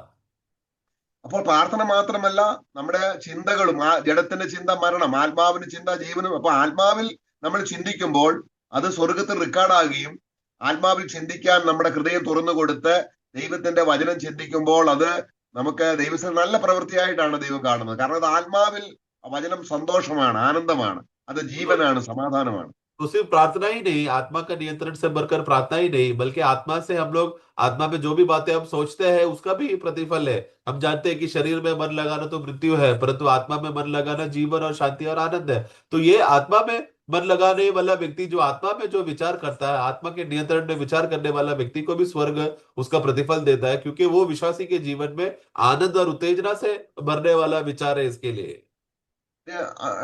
അപ്പോൾ പ്രാർത്ഥന മാത്രമല്ല, നമ്മുടെ ചിന്തകളും, ജഡത്തിന്റെ ചിന്ത മരണം, ആത്മാവിന്റെ ചിന്ത ജീവനും. അപ്പൊ ആത്മാവിൽ നമ്മൾ ചിന്തിക്കുമ്പോൾ അത് സ്വർഗത്തിൽ റെക്കോർഡാകുകയും, ആത്മാവിൽ ചിന്തിക്കാൻ നമ്മുടെ ഹൃദയം തുറന്നു കൊടുത്ത് ദൈവത്തിന്റെ വചനം ചിന്തിക്കുമ്പോൾ അത് നമുക്ക് ദൈവത്തിന് നല്ല പ്രവൃത്തിയായിട്ടാണ് ദൈവം കാണുന്നത്. കാരണം അത് ആത്മാവിൽ വചനം സന്തോഷമാണ്, ആനന്ദമാണ്, അത് ജീവനാണ്, സമാധാനമാണ്. तो सिर्फ प्रार्थना ही नहीं, आत्मा का नियंत्रण से बढ़कर प्रार्थना ही नहीं, बल्कि आत्मा से हम लोग, आत्मा में जो भी बातें हम सोचते हैं उसका भी प्रतिफल है। हम जानते हैं कि शरीर में मन लगाना तो मृत्यु है, परंतु आत्मा में मन लगाना जीवन और शांति और आनंद है। तो ये आत्मा में मन लगाने वाला व्यक्ति, जो आत्मा में जो विचार करता है, आत्मा के नियंत्रण में विचार करने वाला व्यक्ति को भी स्वर्ग उसका प्रतिफल देता है, क्योंकि वो विश्वासी के जीवन में आनंद और उत्तेजना से भरने वाला विचार है। इसके लिए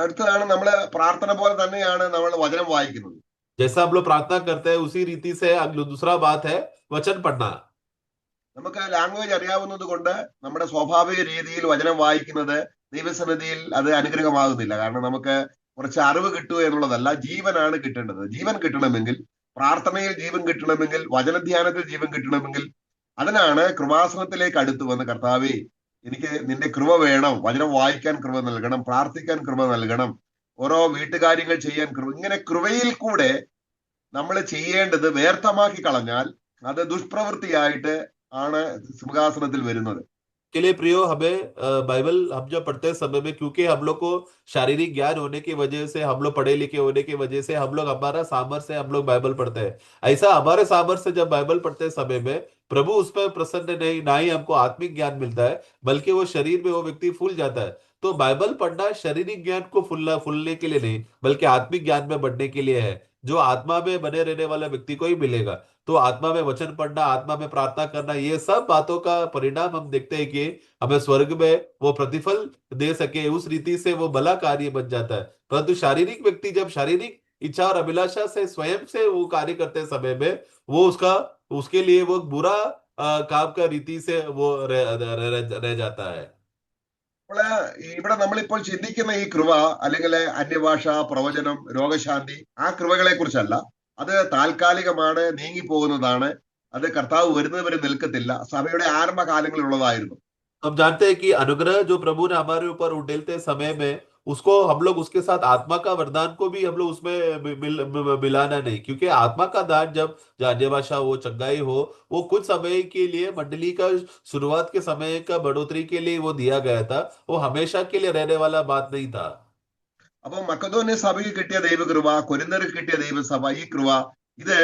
അടുത്തതാണ്, നമ്മള് പ്രാർത്ഥന പോലെ തന്നെയാണ് നമ്മൾ വചനം വായിക്കുന്നത്. जैसा हम लोग प्रार्थना करते हैं उसी रीति से अगली दूसरा बात है वचन पढ़ना। നമുക്ക് ലാംഗ്വേജ് അറിയാവുന്നത് കൊണ്ട് നമ്മുടെ സ്വാഭാവിക രീതിയിൽ വചനം വായിക്കുന്നത് ദൈവസന്നിധിയിൽ അത് അനുഗ്രഹമാകുന്നില്ല. കാരണം നമുക്ക് കുറച്ച് അറിവ് കിട്ടുക എന്നുള്ളതല്ല, ജീവനാണ് കിട്ടേണ്ടത്. ജീവൻ കിട്ടണമെങ്കിൽ, പ്രാർത്ഥനയിൽ ജീവൻ കിട്ടണമെങ്കിൽ, വചനധ്യാനത്തിൽ ജീവൻ കിട്ടണമെങ്കിൽ, അതിനാണ് കൃപാസനത്തിലേക്ക് അടുത്ത് വന്ന് കർത്താവേ എനിക്ക് നിന്റെ കൃപ വേണം, വചനം വായിക്കാൻ കൃപ നൽകണം, പ്രാർത്ഥിക്കാൻ കൃപ നൽകണം, ഓരോ വീട്ടുകാര്യങ്ങൾ ചെയ്യാൻ കൃപ. ഇങ്ങനെ കൃപയിൽ കൂടെ നമ്മൾ ചെയ്യേണ്ടത് വ്യർത്ഥമാക്കി കളഞ്ഞാൽ അത് ദുഷ്പ്രവൃത്തിയായിട്ട് ആണ് സിംഹാസനത്തിൽ വരുന്നത്. के लिए प्रियो, हमें बाइबल हम जब पढ़ते हैं समय में, क्योंकि हम लोग को शारीरिक ज्ञान होने की वजह से, हम लोग पढ़े लिखे होने की वजह से, हम लोग हमारा सामर्थ्य से हम लोग बाइबल पढ़ते हैं। ऐसा हमारे सामर्थ्य से जब बाइबल पढ़ते समय में प्रभु उस पर प्रसन्न नहीं, ना ही हमको आत्मिक ज्ञान मिलता है, बल्कि वो शरीर में वो व्यक्ति फूल जाता है। तो बाइबल पढ़ना शारीरिक ज्ञान को फूलने के लिए नहीं, बल्कि आत्मिक ज्ञान में बढ़ने के लिए है, जो आत्मा में बने रहने वाला व्यक्ति को ही मिलेगा। तो आत्मा में वचन पढ़ना, आत्मा में प्रार्थना करना, ये सब बातों का परिणाम हम देखते हैं कि हमें स्वर्ग में वो प्रतिफल दे सके, उस रीति से वो भला कार्य बन जाता है। परंतु शारीरिक व्यक्ति जब शारीरिक इच्छा और अभिलाषा से स्वयं से वो कार्य करते समय में वो उसका उसके लिए वो बुरा काम का रीति से वो रह जाता है। അപ്പോൾ ഇവിടെ നമ്മളിപ്പോൾ ചിന്തിക്കുന്ന ഈ കൃപ അല്ലെങ്കിൽ അന്യഭാഷ, പ്രവചനം, രോഗശാന്തി, ആ കൃപകളെ കുറിച്ചല്ല. അത് താൽക്കാലികമാണ്, നീങ്ങിപ്പോകുന്നതാണ്. അത് കർത്താവ് വരുന്നതുവരെ നിൽക്കത്തില്ല. സഭയുടെ ആരംഭകാലങ്ങളിലുള്ളതായിരുന്നു. हम जानते हैं कि अनुग्रह जो प्रभु ने हमारे ऊपर उंडेलते समय में, उसको हम लोग उसके साथ आत्मा का वरदान को भी हम लोग उसमें मिलाना नहीं, क्योंकि आत्मा का दान जब अन्य भाषा हो, चंगाई हो, वो कुछ समय के लिए मंडली का शुरुआत के समय का बढ़ोतरी के लिए वो दिया गया था, वो हमेशा के लिए रहने वाला बात नहीं था। അപ്പൊ മക്കതോന്യ സഭയ്ക്ക് കിട്ടിയ ദൈവകൃപ, കൊരിന്ത്യർക്ക് കിട്ടിയ ദൈവസഭ, ഈ കൃപ, ഇത്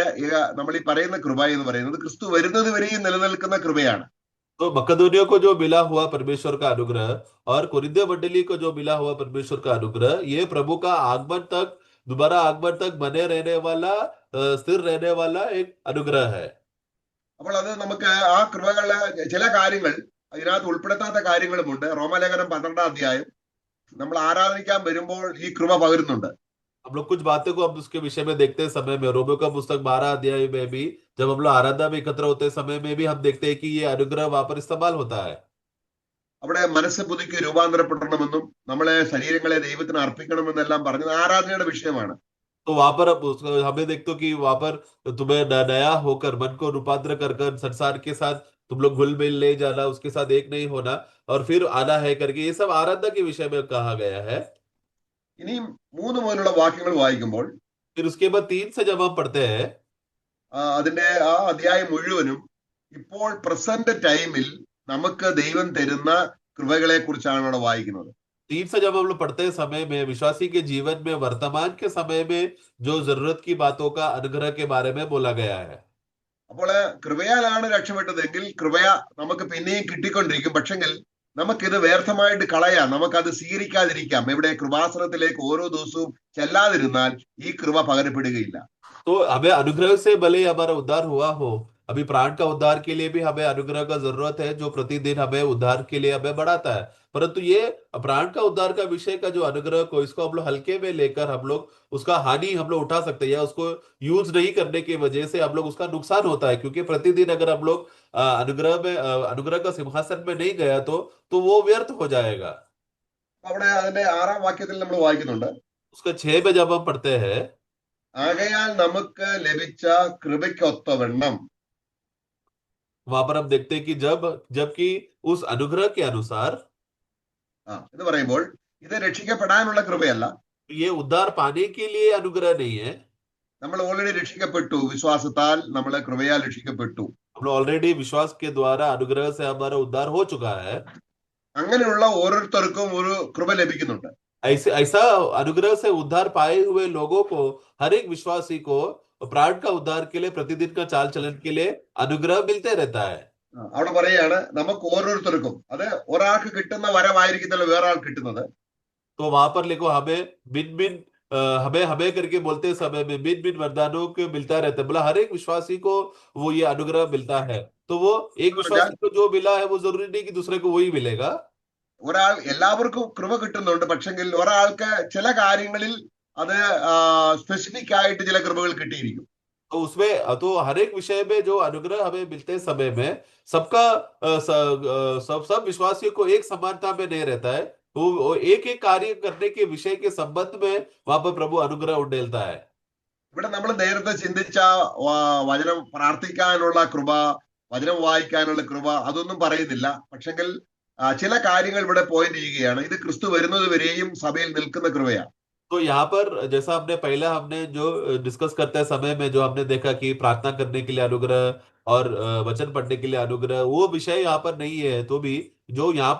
നമ്മൾ ഈ പറയുന്ന കൃപ എന്ന് പറയുന്നത് ക്രിസ്തു വരുന്നത് വരെയും നിലനിൽക്കുന്ന കൃപയാണ്. तो मकदूनियों को जो मिला हुआ परमेश्वर का अनुग्रह और कुरिन्थियों मंडली को जो मिला हुआ परमेश्वर का अनुग्रह, ये प्रभु का आगमन तक, दोबारा आगमन तक बने रहने वाला, स्थिर रहने वाला एक अनुग्रह है। അപ്പോൾ അത് നമുക്ക് ആ കൃപകള് ചില കാര്യങ്ങൾ അതിനകത്ത് ഉൾപ്പെടുത്താത്ത കാര്യങ്ങളുമുണ്ട്. റോമാലേഖനം 12-ാം അധ്യായം നമ്മൾ ആരാധിക്കാൻ വരുമ്പോൾ ഈ കൃപ പകരുന്നുണ്ട്. हम लोग कुछ बातों को हम उसके विषय में देखते समय में, रोमियो का पुस्तक 12 अध्याय में भी जब हम लोग आराधना में एकत्र होते समय में भी हम देखते हैं कि ये अनुग्रह वहां पर इस्तेमाल होता है। അവിടെ മനസ്സ് പുതുക്കി രൂപാന്തരപ്പെടണമെന്നും നമ്മളെ ശരീരങ്ങളെ ദൈവത്തിന് അർപ്പിക്കണമെന്നെല്ലാം പറഞ്ഞത് ആരാധനയുടെ വിഷയമാണ്. तो वहां पर हमें देखते हो कि वहां पर तुम्हें नया होकर, मन को रूपांतर कर कर संसार के साथ तुम लोग घुल मिल ले जाना, उसके साथ एक नहीं होना और फिर आना है करके, ये सब आराधना के विषय में कहा गया है। ഇനിയും 3 മുതലുള്ള വാക്യങ്ങൾ വായിക്കുമ്പോൾ फिर उसके बाद 3 से जब हम पढ़ते हैं, അതിന്റെ ആ അധ്യായം മുഴുവനും ഇപ്പോൾ പ്രസന്റ് ടൈമിൽ നമുക്ക് ദൈവം തരുന്ന കൃപകളെ കുറിച്ചാണ് അവിടെ വായിക്കുന്നത്. 3 से जब हम लोग पढ़ते समय में विश्वासी के जीवन में वर्तमान के समय में जो जरूरत की बातों का अनुग्रह के बारे में बोला गया है। അപ്പോൾ കൃപയാലാണ് രക്ഷപ്പെട്ടതെങ്കിൽ കൃപ നമുക്ക് പിന്നെയും കിട്ടിക്കൊണ്ടിരിക്കും. പക്ഷെങ്കിൽ നമുക്കിത് വ്യർത്ഥമായിട്ട് കളയാം, നമുക്കത് സ്വീകരിക്കാതിരിക്കാം. ഇവിടെ കൃപാസനത്തിലേക്ക് ഓരോ ദിവസവും ചെല്ലാതിരുന്നാൽ ഈ കൃപ പകരപ്പെടുകയില്ല. तो हमें अनुग्रह से भले ही हमारा उद्धार हुआ हो, अभी प्राण का उद्धार के लिए भी हमें अनुग्रह का जरूरत है, जो प्रतिदिन हमें उद्धार के लिए हमें बढ़ाता है। परंतु ये प्राण का उद्धार का विषय का जो अनुग्रह को, इसको हम लोग हल्के में लेकर हम लोग उसका हानि हम लोग उठा सकते हैं, या उसको यूज नहीं करने की वजह से हम लोग उसका नुकसान होता है। क्योंकि प्रतिदिन अगर हम लोग अनुग्रह का सिंहासन में नहीं गया तो वो व्यर्थ हो जाएगा। അവിടെ അതിന്റെ 6-ാം വാക്യത്തിൽ നമ്മൾ വായിക്കുന്നുണ്ട്, उसका 6 में जब हम पढ़ते हैं, ആകയാൽ നമുക്ക് ലഭിച്ച കൃപയ്ക്കൊത്തവണ്ണം. वहां पर हम देखते हैं कि जबकि उस अनुग्रह के अनुसार, എന്ന് പറയുമ്പോൾ ഇത് രക്ഷിക്കപ്പെടാനുള്ള കൃപയല്ല. ये उद्धार पाने के लिए अनुग्रह नहीं है। നമ്മൾ ഓൾറെഡി രക്ഷിക്കപ്പെട്ടു, വിശ്വാസത്താൽ നമ്മൾ കൃപയാൽ രക്ഷിക്കപ്പെട്ടു. हम लोग ऑलरेडी विश्वास के द्वारा अनुग्रह से हमारा उद्धार हो चुका है। അങ്ങനെയുള്ള ഓരോരുത്തർക്കും ഒരു കൃപ ലഭിക്കുന്നുണ്ട്. ऐसा अनुग्रह से उद्धार पाए हुए लोगों को, हर एक विश्वासी को प्राण का उद्धार के लिए, प्रतिदिन का चाल चलन के लिए अनुग्रह मिलते रहता है। അവിടെ പറയാണ് നമുക്ക് ഓരോരുത്തർക്കും, അത് ഒരാൾക്ക് കിട്ടുന്ന വരമായിരിക്കത്തില്ല വേറെ ആൾ കിട്ടുന്നത്. तो वहां पर लिखो हमें भिन्न भिन्न, हमें हमें करके बोलते समय में भिन्न भिन्न वरदानों को मिलता रहता है। बोला हर एक विश्वासी को वो ये अनुग्रह मिलता है, तो वो एक विश्वासी को जो मिला है वो जरूरी नहीं कि दूसरे को वही मिलेगा। ഒരാൾ എല്ലാവർക്കും കൃപ കിട്ടുന്നുണ്ട്, പക്ഷെങ്കിൽ ഒരാൾക്ക് ചില കാര്യങ്ങളിൽ അത് സ്പെസിഫിക് ആയിട്ട് ചില കൃപകൾ കിട്ടിയിരിക്കും. तो उसमें तो हर एक विषय में जो अनुग्रह हमें मिलते समय में सबका सब विश्वासियों को एक समानता में नहीं रहता है। वो एक एक कार्य करने के विषय के संबंध में वहां पर प्रभु अनुग्रह उंडेलता है। ഇവിടെ നമ്മൾ നേരത്തെ ചിന്തിച്ച വചനം പ്രാർത്ഥിക്കാനുള്ള കൃപ, വചനം വായിക്കാനുള്ള കൃപ, അതൊന്നും പറയുന്നില്ല. പക്ഷെങ്കിൽ ചില കാര്യങ്ങൾ ഇവിടെ പോയിന്റ് ചെയ്യുകയാണ്. ഇത് ക്രിസ്തു വരുന്നത് വരെയും സഭയിൽ നിൽക്കുന്ന കൃപയാണ്. तो यहाँ पर जैसा हमने जो डिस्कस करते समय में जो हमने देखा कि प्रार्थना करने के लिए अनुग्रह और वचन पढ़ने के लिए अनुग्रह, वो विषय यहाँ पर नहीं है। तो भी जो यहाँ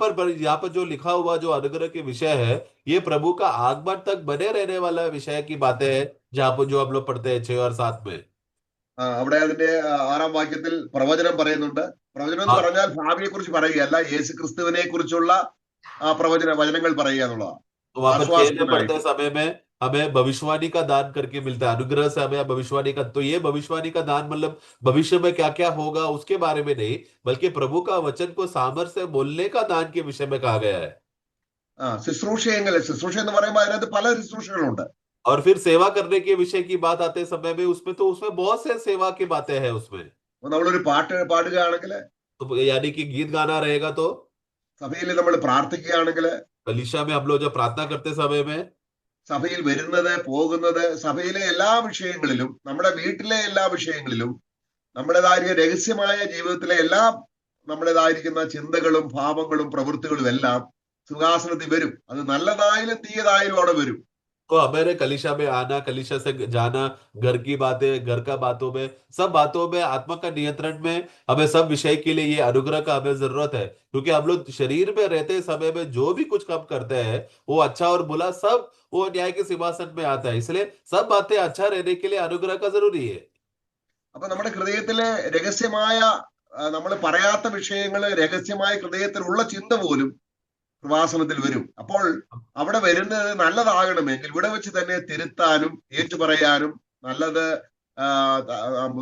पर जो लिखा हुआ जो अनुग्रह के विषय है, ये प्रभु का आगमन तक बने रहने वाला विषय की बातें हैं, जहाँ पर जो हम लोग पढ़ते हैं 6 और 7 में। അവിടെ അതിന്റെ 6-ാം വാക്യത്തിൽ പ്രവചനം പറയുന്നുണ്ട്. പ്രവചനം എന്ന് പറഞ്ഞാൽ ഭാവിയെ കുറിച്ച് പറയുകയല്ല, യേശു ക്രിസ്തുവിനെ കുറിച്ചുള്ള വചനങ്ങൾ പറയുക എന്നുള്ളതാണ്. तो वहां पर 6 में पढ़ते समय में हमें भविष्यवाणी का दान करके मिलता है, अनुग्रह से हमें भविष्यवाणी का। तो ये भविष्यवाणी का दान मतलब भविष्य में क्या क्या होगा उसके बारे में नहीं, बल्कि प्रभु का वचन को सामर्थ्य से बोलने का दान के विषय में कहा गया है। ശുശ്രൂഷ എന്ന് പറയുമ്പോൾ അതിനകത്ത് പല ശുശ്രൂഷകളുണ്ട്. और फिर सेवा करने के विषय की बात आते समय में उसमें तो उसमें बहुत से सेवा की बातें हैं उसमें। അപ്പൊ നമ്മളൊരു പാട്ട് പാടുകയാണെങ്കിൽ, तो यानी कि गीत गाना रहेगा, तो സഭയിൽ നമ്മൾ പ്രാർത്ഥിക്കുകയാണെങ്കിൽ, कलीसिया में हम लोग जब प्रार्थना करते समय में, സഭയിൽ വരുന്നത് പോകുന്നത്, സഭയിലെ എല്ലാ വിഷയങ്ങളിലും, നമ്മുടെ വീട്ടിലെ എല്ലാ വിഷയങ്ങളിലും, നമ്മുടേതായ രഹസ്യമായ ജീവിതത്തിലെ എല്ലാ നമ്മുടേതായിരിക്കുന്ന ചിന്തകളും ഭാവങ്ങളും പ്രവൃത്തികളും എല്ലാം സിംഹാസനത്തിൽ വരും. അത് നല്ലതായാലും തീയതായാലും അവിടെ വരും. तो हमारे कलीसिया में आना, कलीसिया से जाना, घर की बातें, घर का बातों में, सब बातों में आत्मा का नियंत्रण में, हमें सब विषय के लिए ये अनुग्रह का हमें जरूरत है। क्योंकि हम लोग शरीर में रहते समय में जो भी कुछ काम करते हैं, वो अच्छा और बुरा सब वो न्याय के सिंहासन में आता है। इसलिए सब बातें अच्छा रहने के लिए अनुग्रह का जरूरी है। അപ്പൊ നമ്മുടെ ഹൃദയത്തിലെ രഹസ്യമായ നമ്മൾ പറയാത്ത വിഷയങ്ങള് രഹസ്യമായ ഹൃദയത്തിലുള്ള ചിന്ത പോലും കൃപാസനത്തിൽ വരും. അപ്പോൾ അവിടെ വരുന്നത് നല്ലതാകണമെങ്കിൽ ഇവിടെ വെച്ച് തന്നെ തിരുത്താനും ഏറ്റുപറയാനും നല്ലത്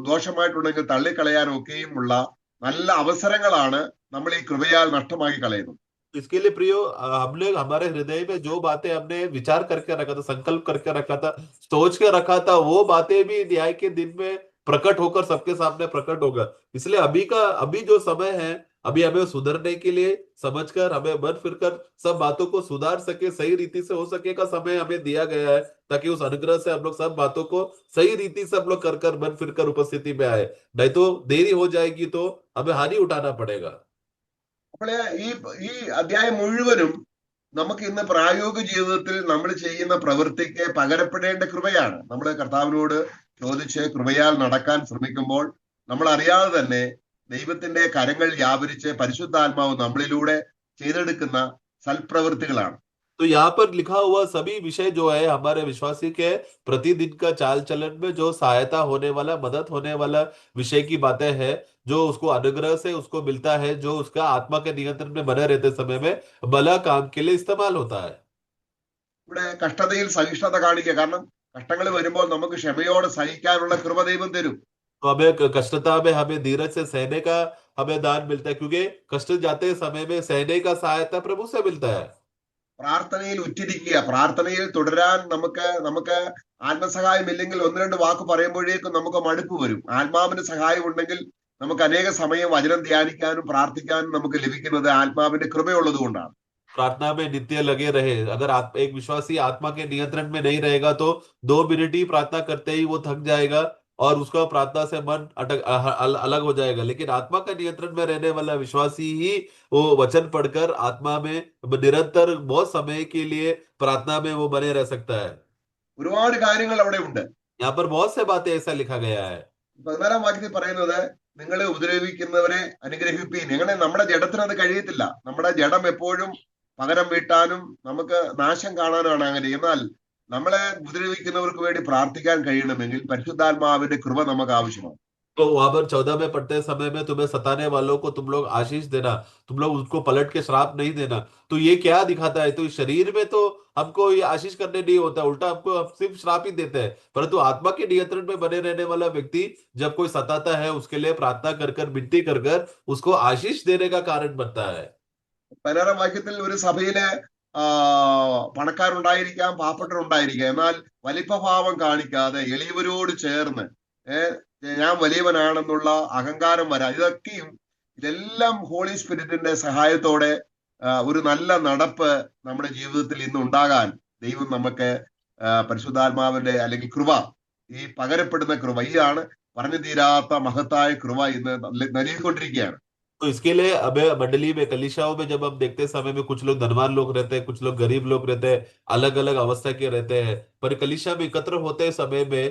ദോഷമായിട്ടുണ്ടെങ്കിൽ തള്ളിക്കളയാനും ഒക്കെയുമുള്ള നല്ല അവസരങ്ങളാണ് നമ്മൾ ഈ കൃപയാൽ നഷ്ടമാക്കി കളയുന്നത്. इसके लिए प्रियो, हमने हमारे हृदय में जो बातें हमने विचार करके रखा था, संकल्प करके रखा था, सोच के रखा था, वो बातें भी न्याय के दिन में प्रकट होकर सबके सामने प्रकट होगा। इसलिए अभी जो समय है, अभी हमें सुधरने के लिए, समझकर हमें मन फिरकर सब बातों को सुधार सके, सही रीति से हो सके का समय हमें दिया गया है, ताकि उस अनुग्रह से हम लोग सब बातों को सही रीति से हम लोग कर मन फिरकर उपस्थिति में आए। नहीं तो देरी हो जाएगी तो हमें हानि उठाना पड़ेगा। അപ്പോൾ ഈ ഈ അധ്യായം മുഴുവനും നമുക്ക് ഇന്ന് പ്രായോഗിക ജീവിതത്തിൽ നമ്മൾ ചെയ്യുന്ന പ്രവൃത്തിക്ക് പകരപ്പെടേണ്ട കൃപയാണ്. നമ്മൾ കർത്താവിനോട് ചോദിച്ച് കൃപയാൽ നടക്കാൻ ശ്രമിക്കുമ്പോൾ നമ്മൾ അറിയാതെ തന്നെ ദൈവത്തിന്റെ കരങ്ങൾ വ്യാപരിച്ച് പരിശുദ്ധാത്മാവ് നമ്മളിലൂടെ ചെയ്തെടുക്കുന്ന സൽപ്രവൃത്തികളാണ്. तो यहाँ पर लिखा हुआ सभी विषय जो है हमारे विश्वासी के प्रतिदिन का चाल चलन में जो सहायता होने वाला, मदद होने वाला विषय की बातें हैं, जो उसको अनुग्रह से उसको मिलता है, जो उसका आत्मा के नियंत्रण में बने रहते समय में भला काम के लिए इस्तेमाल होता है। ഇവിടെ കഷ്ടതയിൽ സഹിഷ്ണുത കാണിക്കുക. കാരണം കഷ്ടങ്ങൾ വരുമ്പോൾ നമുക്ക് ക്ഷമയോടെ സഹിക്കാനുള്ള കൃപ ദൈവം തരും. तो हमें कष्टता में हमें धीरज से सहने का हमें दान मिलता है, क्योंकि कष्ट जाते समय में सहने का सहायता प्रभु से मिलता है। പ്രാർത്ഥനയിൽ ഉറ്റിരിക്കുക, പ്രാർത്ഥനയിൽ തുടരാൻ നമുക്ക് ആത്മസഹായം ഇല്ലെങ്കിൽ ഒന്ന് രണ്ട് വാക്ക് പറയുമ്പോഴേക്കും നമുക്ക് മടുപ്പ് വരും. ആത്മാവിന്റെ സഹായം ഉണ്ടെങ്കിൽ നമുക്ക് അനേക സമയം വചനം ധ്യാനിക്കാനും പ്രാർത്ഥിക്കാനും നമുക്ക് ലഭിക്കുന്നത് ആത്മാവിന്റെ കൃപയുള്ളത് കൊണ്ടാണ്. प्रार्थना में नित्य लगे रहे। अगर एक विश्वासी आत्मा के नियंत्रण में नहीं रहेगा तो 2 मिनट ही प्रार्थना करते ही वो थक जाएगा और उसका प्रार्थना से मन अलग हो जाएगा। लेकिन आत्मा का नियंत्रण में रहने वाला विश्वासी ही वो वचन पढ़कर आत्मा में निरंतर बहुत समय के लिए प्रार्थना में वो बने रह सकता है। ഒരുപാട് കാര്യങ്ങൾ അവിടെ ഉണ്ട്. यहाँ पर बहुत से बातें ऐसा लिखा गया है। 14 വാക്യത്തിൽ പറയുന്നത്, നിങ്ങളെ ഉപദ്രവിക്കുന്നവരെ അനുഗ്രഹിപ്പീൻ. അങ്ങനെ നമ്മുടെ ജഡത്തിന് അത് കഴിയത്തില്ല. നമ്മുടെ ജഡം എപ്പോഴും പകരം വീട്ടാനും നമുക്ക് നാശം കാണാനാണ് അങ്ങനെ. എന്നാൽ നമ്മളെ ഉപദ്രവിക്കുന്നവർക്ക് വേണ്ടി പ്രാർത്ഥിക്കാൻ കഴിയണമെങ്കിൽ പരിശുദ്ധാത്മാവിന്റെ കൃപ നമുക്ക് ആവശ്യമാണ്. तो वहां पर 14 में पढ़ते समय में, तुम्हें सताने वालों को तुम लोग आशीष देना, तुम लोग उसको पलट के श्राप नहीं देना। तो ये क्या दिखाता है? तो शरीर में तो हमको ये आशीष करने नहीं होता, उल्टा हमको हम सिर्फ श्राप ही देते हैं। परंतु आत्मा के नियंत्रण में बने रहने वाला व्यक्ति जब कोई सताता है, उसके लिए प्रार्थना कर कर विनती कर कर उसको आशीष देने का कारण बनता है। 14 വാക്യത്തിൽ ഒരു സഭയിലെ പണക്കാരുണ്ടായിരിക്കാം, പാവപ്പെട്ടവരുണ്ടായിരിക്കാം, എന്നാൽ വലിപ്പഭാവം കാണിക്കാതെ എളിയവരോട് ചേർന്ന് ഞാൻ വലിയവനാണെന്നുള്ള അഹങ്കാരം വരാ, ഇതെല്ലാം ഹോളി സ്പിരിറ്റിന്റെ സഹായത്തോടെ ഒരു നല്ല നടപ്പ് നമ്മുടെ ജീവിതത്തിൽ ഇന്ന് ഉണ്ടാകാൻ ദൈവം നമുക്ക് പരിശുദ്ധാത്മാവിന്റെ അല്ലെങ്കിൽ കൃപ, ഈ പകരപ്പെടുന്ന കൃപ, ഇതാണ് പറഞ്ഞു തീരാത്ത മഹത്തായ കൃപ ഇന്ന് നൽകിക്കൊണ്ടിരിക്കുകയാണ്. तो इसके लिए अब मंडली में, कलीसियाओं में जब हम देखते समय में कुछ लोग धनवान लोग रहते हैं, कुछ लोग गरीब लोग रहते हैं, अलग अलग अवस्था के रहते हैं, पर कलीसिया में एकत्र होते समय में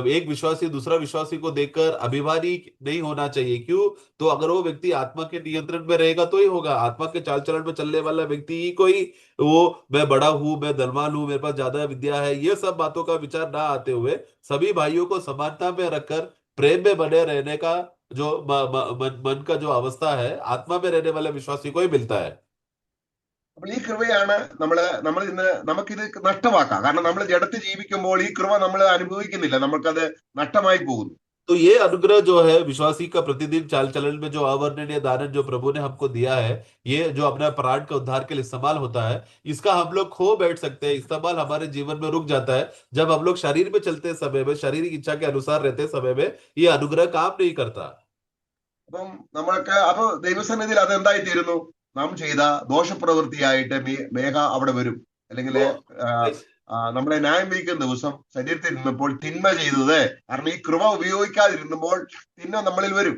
एक विश्वासी दूसरा विश्वासी को देखकर अभिमानी नहीं होना चाहिए। क्यों? तो अगर वो व्यक्ति आत्मा के नियंत्रण में रहेगा तो ही होगा। आत्मा के चाल चलन में चलने वाला व्यक्ति ही कोई वो मैं बड़ा हूं, मैं धनवान हूं, मेरे पास ज्यादा विद्या है, ये सब बातों का विचार ना आते हुए सभी भाइयों को समानता में रखकर प्रेम में बने रहने का जो मन का जो अवस्था है, आत्मा में रहने वाले विश्वासी को ही मिलता है। അപ്പോൾ ഈ കൃപയാണ് നമ്മൾ ഇന്ന് നമുക്കിത് നഷ്ടമാക്കാം. കാരണം നമ്മൾ ജഡത്തിൽ ജീവിക്കുമ്പോൾ ഈ കൃപ നമ്മൾ അനുഭവിക്കുന്നില്ല, നമുക്കത് നഷ്ടമായി പോകുന്നു. तो ये अनुग्रह जो है विश्वासी का प्रतिदिन चाल चलन में जो अवर्णनीय दान जो प्रभु ने हमको दिया है, ये जो अपना प्राण का उद्धार के लिए इस्तेमाल होता है, इसका हम लोग खो बैठ सकते हैं। इस्तेमाल हमारे जीवन में रुक जाता है जब हम लोग शरीर में चलते समय में, शारीरिक इच्छा के अनुसार रहते समय में ये अनुग्रह काम नहीं करता। അപ്പം നമ്മൾക്ക് അപ്പൊ ദൈവസന്നിധിയിൽ അതെന്തായി തീരുന്നു? നാം ചെയ്ത ദോഷപ്രവൃത്തിയായിട്ട് മേഘ അവിടെ വരും. അല്ലെങ്കിൽ तो നമ്മളെ ന്യായം വിധിക്കുന്ന ദിവസം ശരീരത്തിൽ ഇരുന്നപ്പോൾ തിന്മ ചെയ്തത്, കാരണം ഈ കൃപ ഉപയോഗിക്കാതിരുന്നപ്പോൾ തിന്മ നമ്മളിൽ വരും.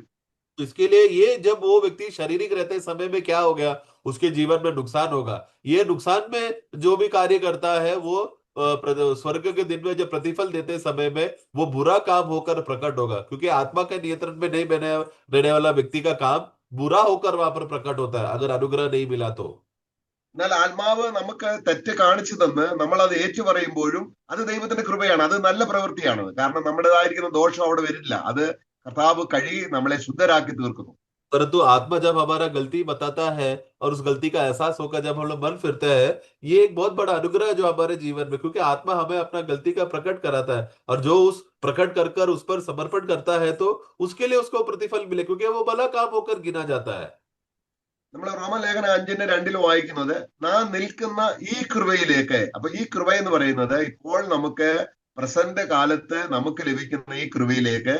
तो इसके लिए ये जब वो व्यक्ति शारीरिक रहते समय में क्या हो गया, उसके जीवन में नुकसान होगा। ये नुकसान में जो भी कार्य करता है वो स्वर्ग के दिन में जब प्रतिफल देते समय में वो बुरा काम होकर प्रकट होगा, क्योंकि आत्मा के नियंत्रण में नहीं रहने वाला व्यक्ति का काम बुरा होकर वहां पर प्रकट होता है अगर अनुग्रह नहीं मिला तो। എന്നാൽ ആത്മാവ് നമുക്ക് തെറ്റ് കാണിച്ചു തന്ന് നമ്മൾ അത് ഏറ്റു പറയുമ്പോഴും അത് ദൈവത്തിന്റെ കൃപയാണ്, അത് നല്ല പ്രവൃത്തിയാണ്. കാരണം നമ്മുടേതായിരിക്കുന്ന ദോഷം അവിടെ വരില്ല, അത് കർത്താവ് കഴുകി നമ്മളെ ശുദ്ധരാക്കി തീർക്കുന്നു. परंतु आत्मा जब हमारा गलती बताता है और उस गलती का एहसास होकर जब हम लोग मन फिरते हैं, ये एक बहुत बड़ा अनुग्रह है जो हमारे जीवन में, क्योंकि आत्मा हमें अपना गलती का प्रकट कराता है और जो उस प्रकट कर कर उस पर समर्पण करता है तो उसके लिए उसको प्रतिफल मिले, क्योंकि वो भला काम होकर गिना जाता है। നമ്മൾ റോമലേഖനം 5:2 വായിക്കുന്നത് നാം നിൽക്കുന്ന ഈ കൃപയിലേക്ക്. അപ്പൊ ഈ കൃപ എന്ന് പറയുന്നത് ഇപ്പോൾ നമുക്ക് പ്രസന്റ് കാലത്ത് നമുക്ക് ലഭിക്കുന്ന ഈ കൃപയിലേക്ക്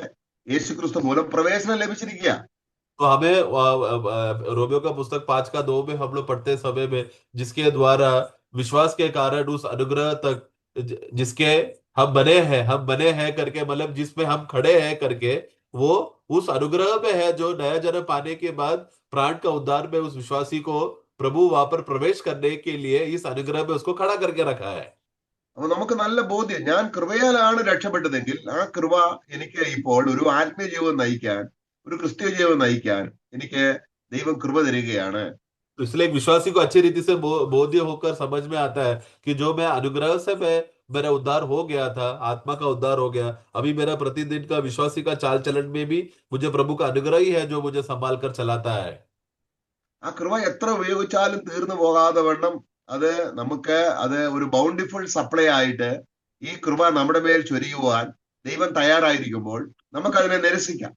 യേശുക്രിസ്തു മൂലം പ്രവേശനം ലഭിച്ചിരിക്കുക. तो हमें रोमियो का पुस्तक 5:2 में हम लोग पढ़ते समय में, जिसके द्वारा विश्वास के कारण उस अनुग्रह तक जिसके हम बने हैं करके, मतलब जिसमें हम खड़े हैं करके, वो उस अनुग्रह में है जो नया जन्म पाने के बाद प्राण का उद्धार में उस विश्वासी को प्रभु वहां पर प्रवेश करने के लिए इस अनुग्रह में उसको खड़ा करके रखा है। അപ്പൊ നമുക്ക് നല്ല ബോധ്യം, ഞാൻ കൃപയാലാണ് രക്ഷപ്പെട്ടതെങ്കിൽ ആ കൃപ എനിക്ക് ഇപ്പോൾ ഒരു ആത്മീയ ജീവിതം നയിക്കാൻ, ഒരു ക്രിസ്തീയ ജീവിതം നയിക്കാൻ എനിക്ക് ദൈവം കൃപ തരികയാണ്. तो इसलिए एक विश्वासी को अच्छी रीति से बोध्य होकर समझ में आता है कि जो मैं अनुग्रह से मेरा उद्धार हो गया था, आत्मा का उद्धार हो गया, अभी मेरा प्रतिदिन का विश्वासी का चाल चलन में भी मुझे प्रभु का अनुग्रह ही है जो मुझे संभाल कर चलाता है। ആ കൃപ എത്ര ഉപയോഗിച്ചാലും തീർന്നു പോകാതെ വണ്ണം അത് നമുക്ക് അത് ഒരു ബൗണ്ടിഫുൾ സപ്ലൈ ആയിട്ട് ഈ കൃപ നമ്മുടെ മേൽ ചൊരിയുവാൻ ദൈവം തയ്യാറായിരിക്കുമ്പോൾ നമുക്കതിനെ നിരസിക്കാം.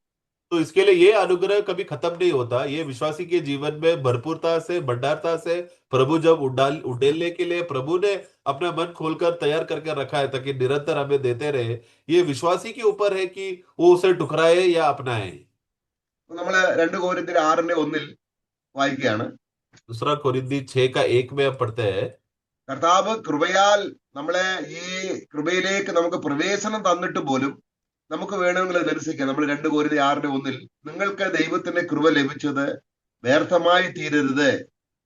तो इसके लिए ये अनुग्रह कभी खत्म नहीं होता। ये विश्वासी के जीवन में भरपूरता से, भंडारता से प्रभु जब उड़ेलने के लिए प्रभु ने अपना मन खोलकर तैयार करके रखा है ताकि निरंतर हमें देते रहे। ये विश्वासी के ऊपर है कि वो उसे ठुकराए या अपनाए। നമ്മള് 2 കൊരിന്ത്യർ 6:1 വായിക്കുകയാണ്. दूसरा कोरिन्थी 6:1 में हम पढ़ते हैं, കർത്താവ് കൃപയാൽ നമ്മളെ ഈ കൃപയിലേക്ക് നമുക്ക് പ്രവേശനം തന്നിട്ട് പോലും നമുക്ക് വേണമെങ്കിൽ അത് നിരസിക്കാം. നമ്മൾ 2 കൊരിന്ത്യർ 6:1 നിങ്ങൾക്ക് ദൈവത്തിന്റെ കൃപ ലഭിച്ചത് വ്യർത്ഥമായി തീരരുത്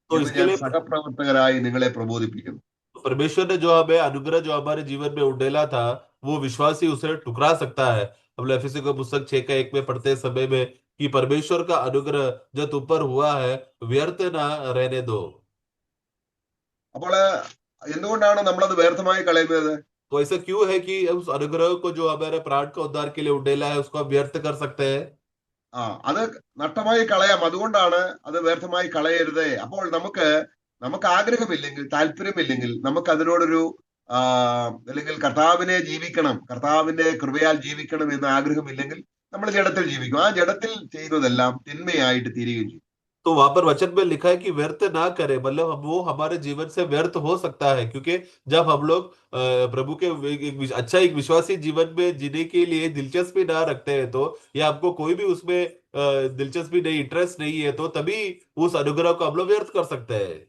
तो എന്ന് इसके ഞാൻ लिए സഹപ്രവർത്തകരായി നിങ്ങളെ പ്രബോധിപ്പിക്കുന്നു. परमेश्वर ने जो हमें अनुग्रह जो हमारे जीवन में उंडेला था, वो विश्वासी उसे ठुकरा सकता है। हम लोग एफएससी का पुस्तक 6:1 में पढ़ते समय में कि परमेश्वर का अनुग्रह जो तुम पर हुआ है व्यर्थ ना रहने दो। അപ്പോൾ എന്തുകൊണ്ടാണ് നമ്മളത് വ്യർത്ഥമായി കളയുന്നത്? तो ऐसा क्यों है कि उस अनुग्रह को जो हमारे प्राण का उद्धार के लिए उंडेला है उसको हम व्यर्थ कर सकते हैं? അത് നഷ്ടമായി കളയാം. അതുകൊണ്ടാണ് അത് വ്യർത്ഥമായി കളയരുത്. അപ്പോൾ നമുക്ക് ആഗ്രഹമില്ലെങ്കിൽ, താല്പര്യമില്ലെങ്കിൽ, നമുക്ക് അതിനോടൊരു അല്ലെങ്കിൽ കർത്താവിനെ ജീവിക്കണം, കർത്താവിന്റെ കൃപയാൽ ജീവിക്കണം എന്ന ആഗ്രഹമില്ലെങ്കിൽ നമ്മൾ ജഡത്തിൽ ജീവിക്കും. ആ ജഡത്തിൽ ചെയ്യുന്നതെല്ലാം തിന്മയായിട്ട് തീരുകയും ചെയ്യും. तो वहां पर वचन में लिखा है कि व्यर्थ ना करे, मतलब वो हमारे जीवन से व्यर्थ हो सकता है, क्योंकि जब हम लोग प्रभु के एक विश्वासी जीवन में जीने के लिए दिलचस्पी ना रखते हैं तो, या हमको कोई भी उसमें दिलचस्पी नहीं, इंटरेस्ट नहीं है, तो तभी उस अनुग्रह को हम लोग व्यर्थ कर सकते हैं।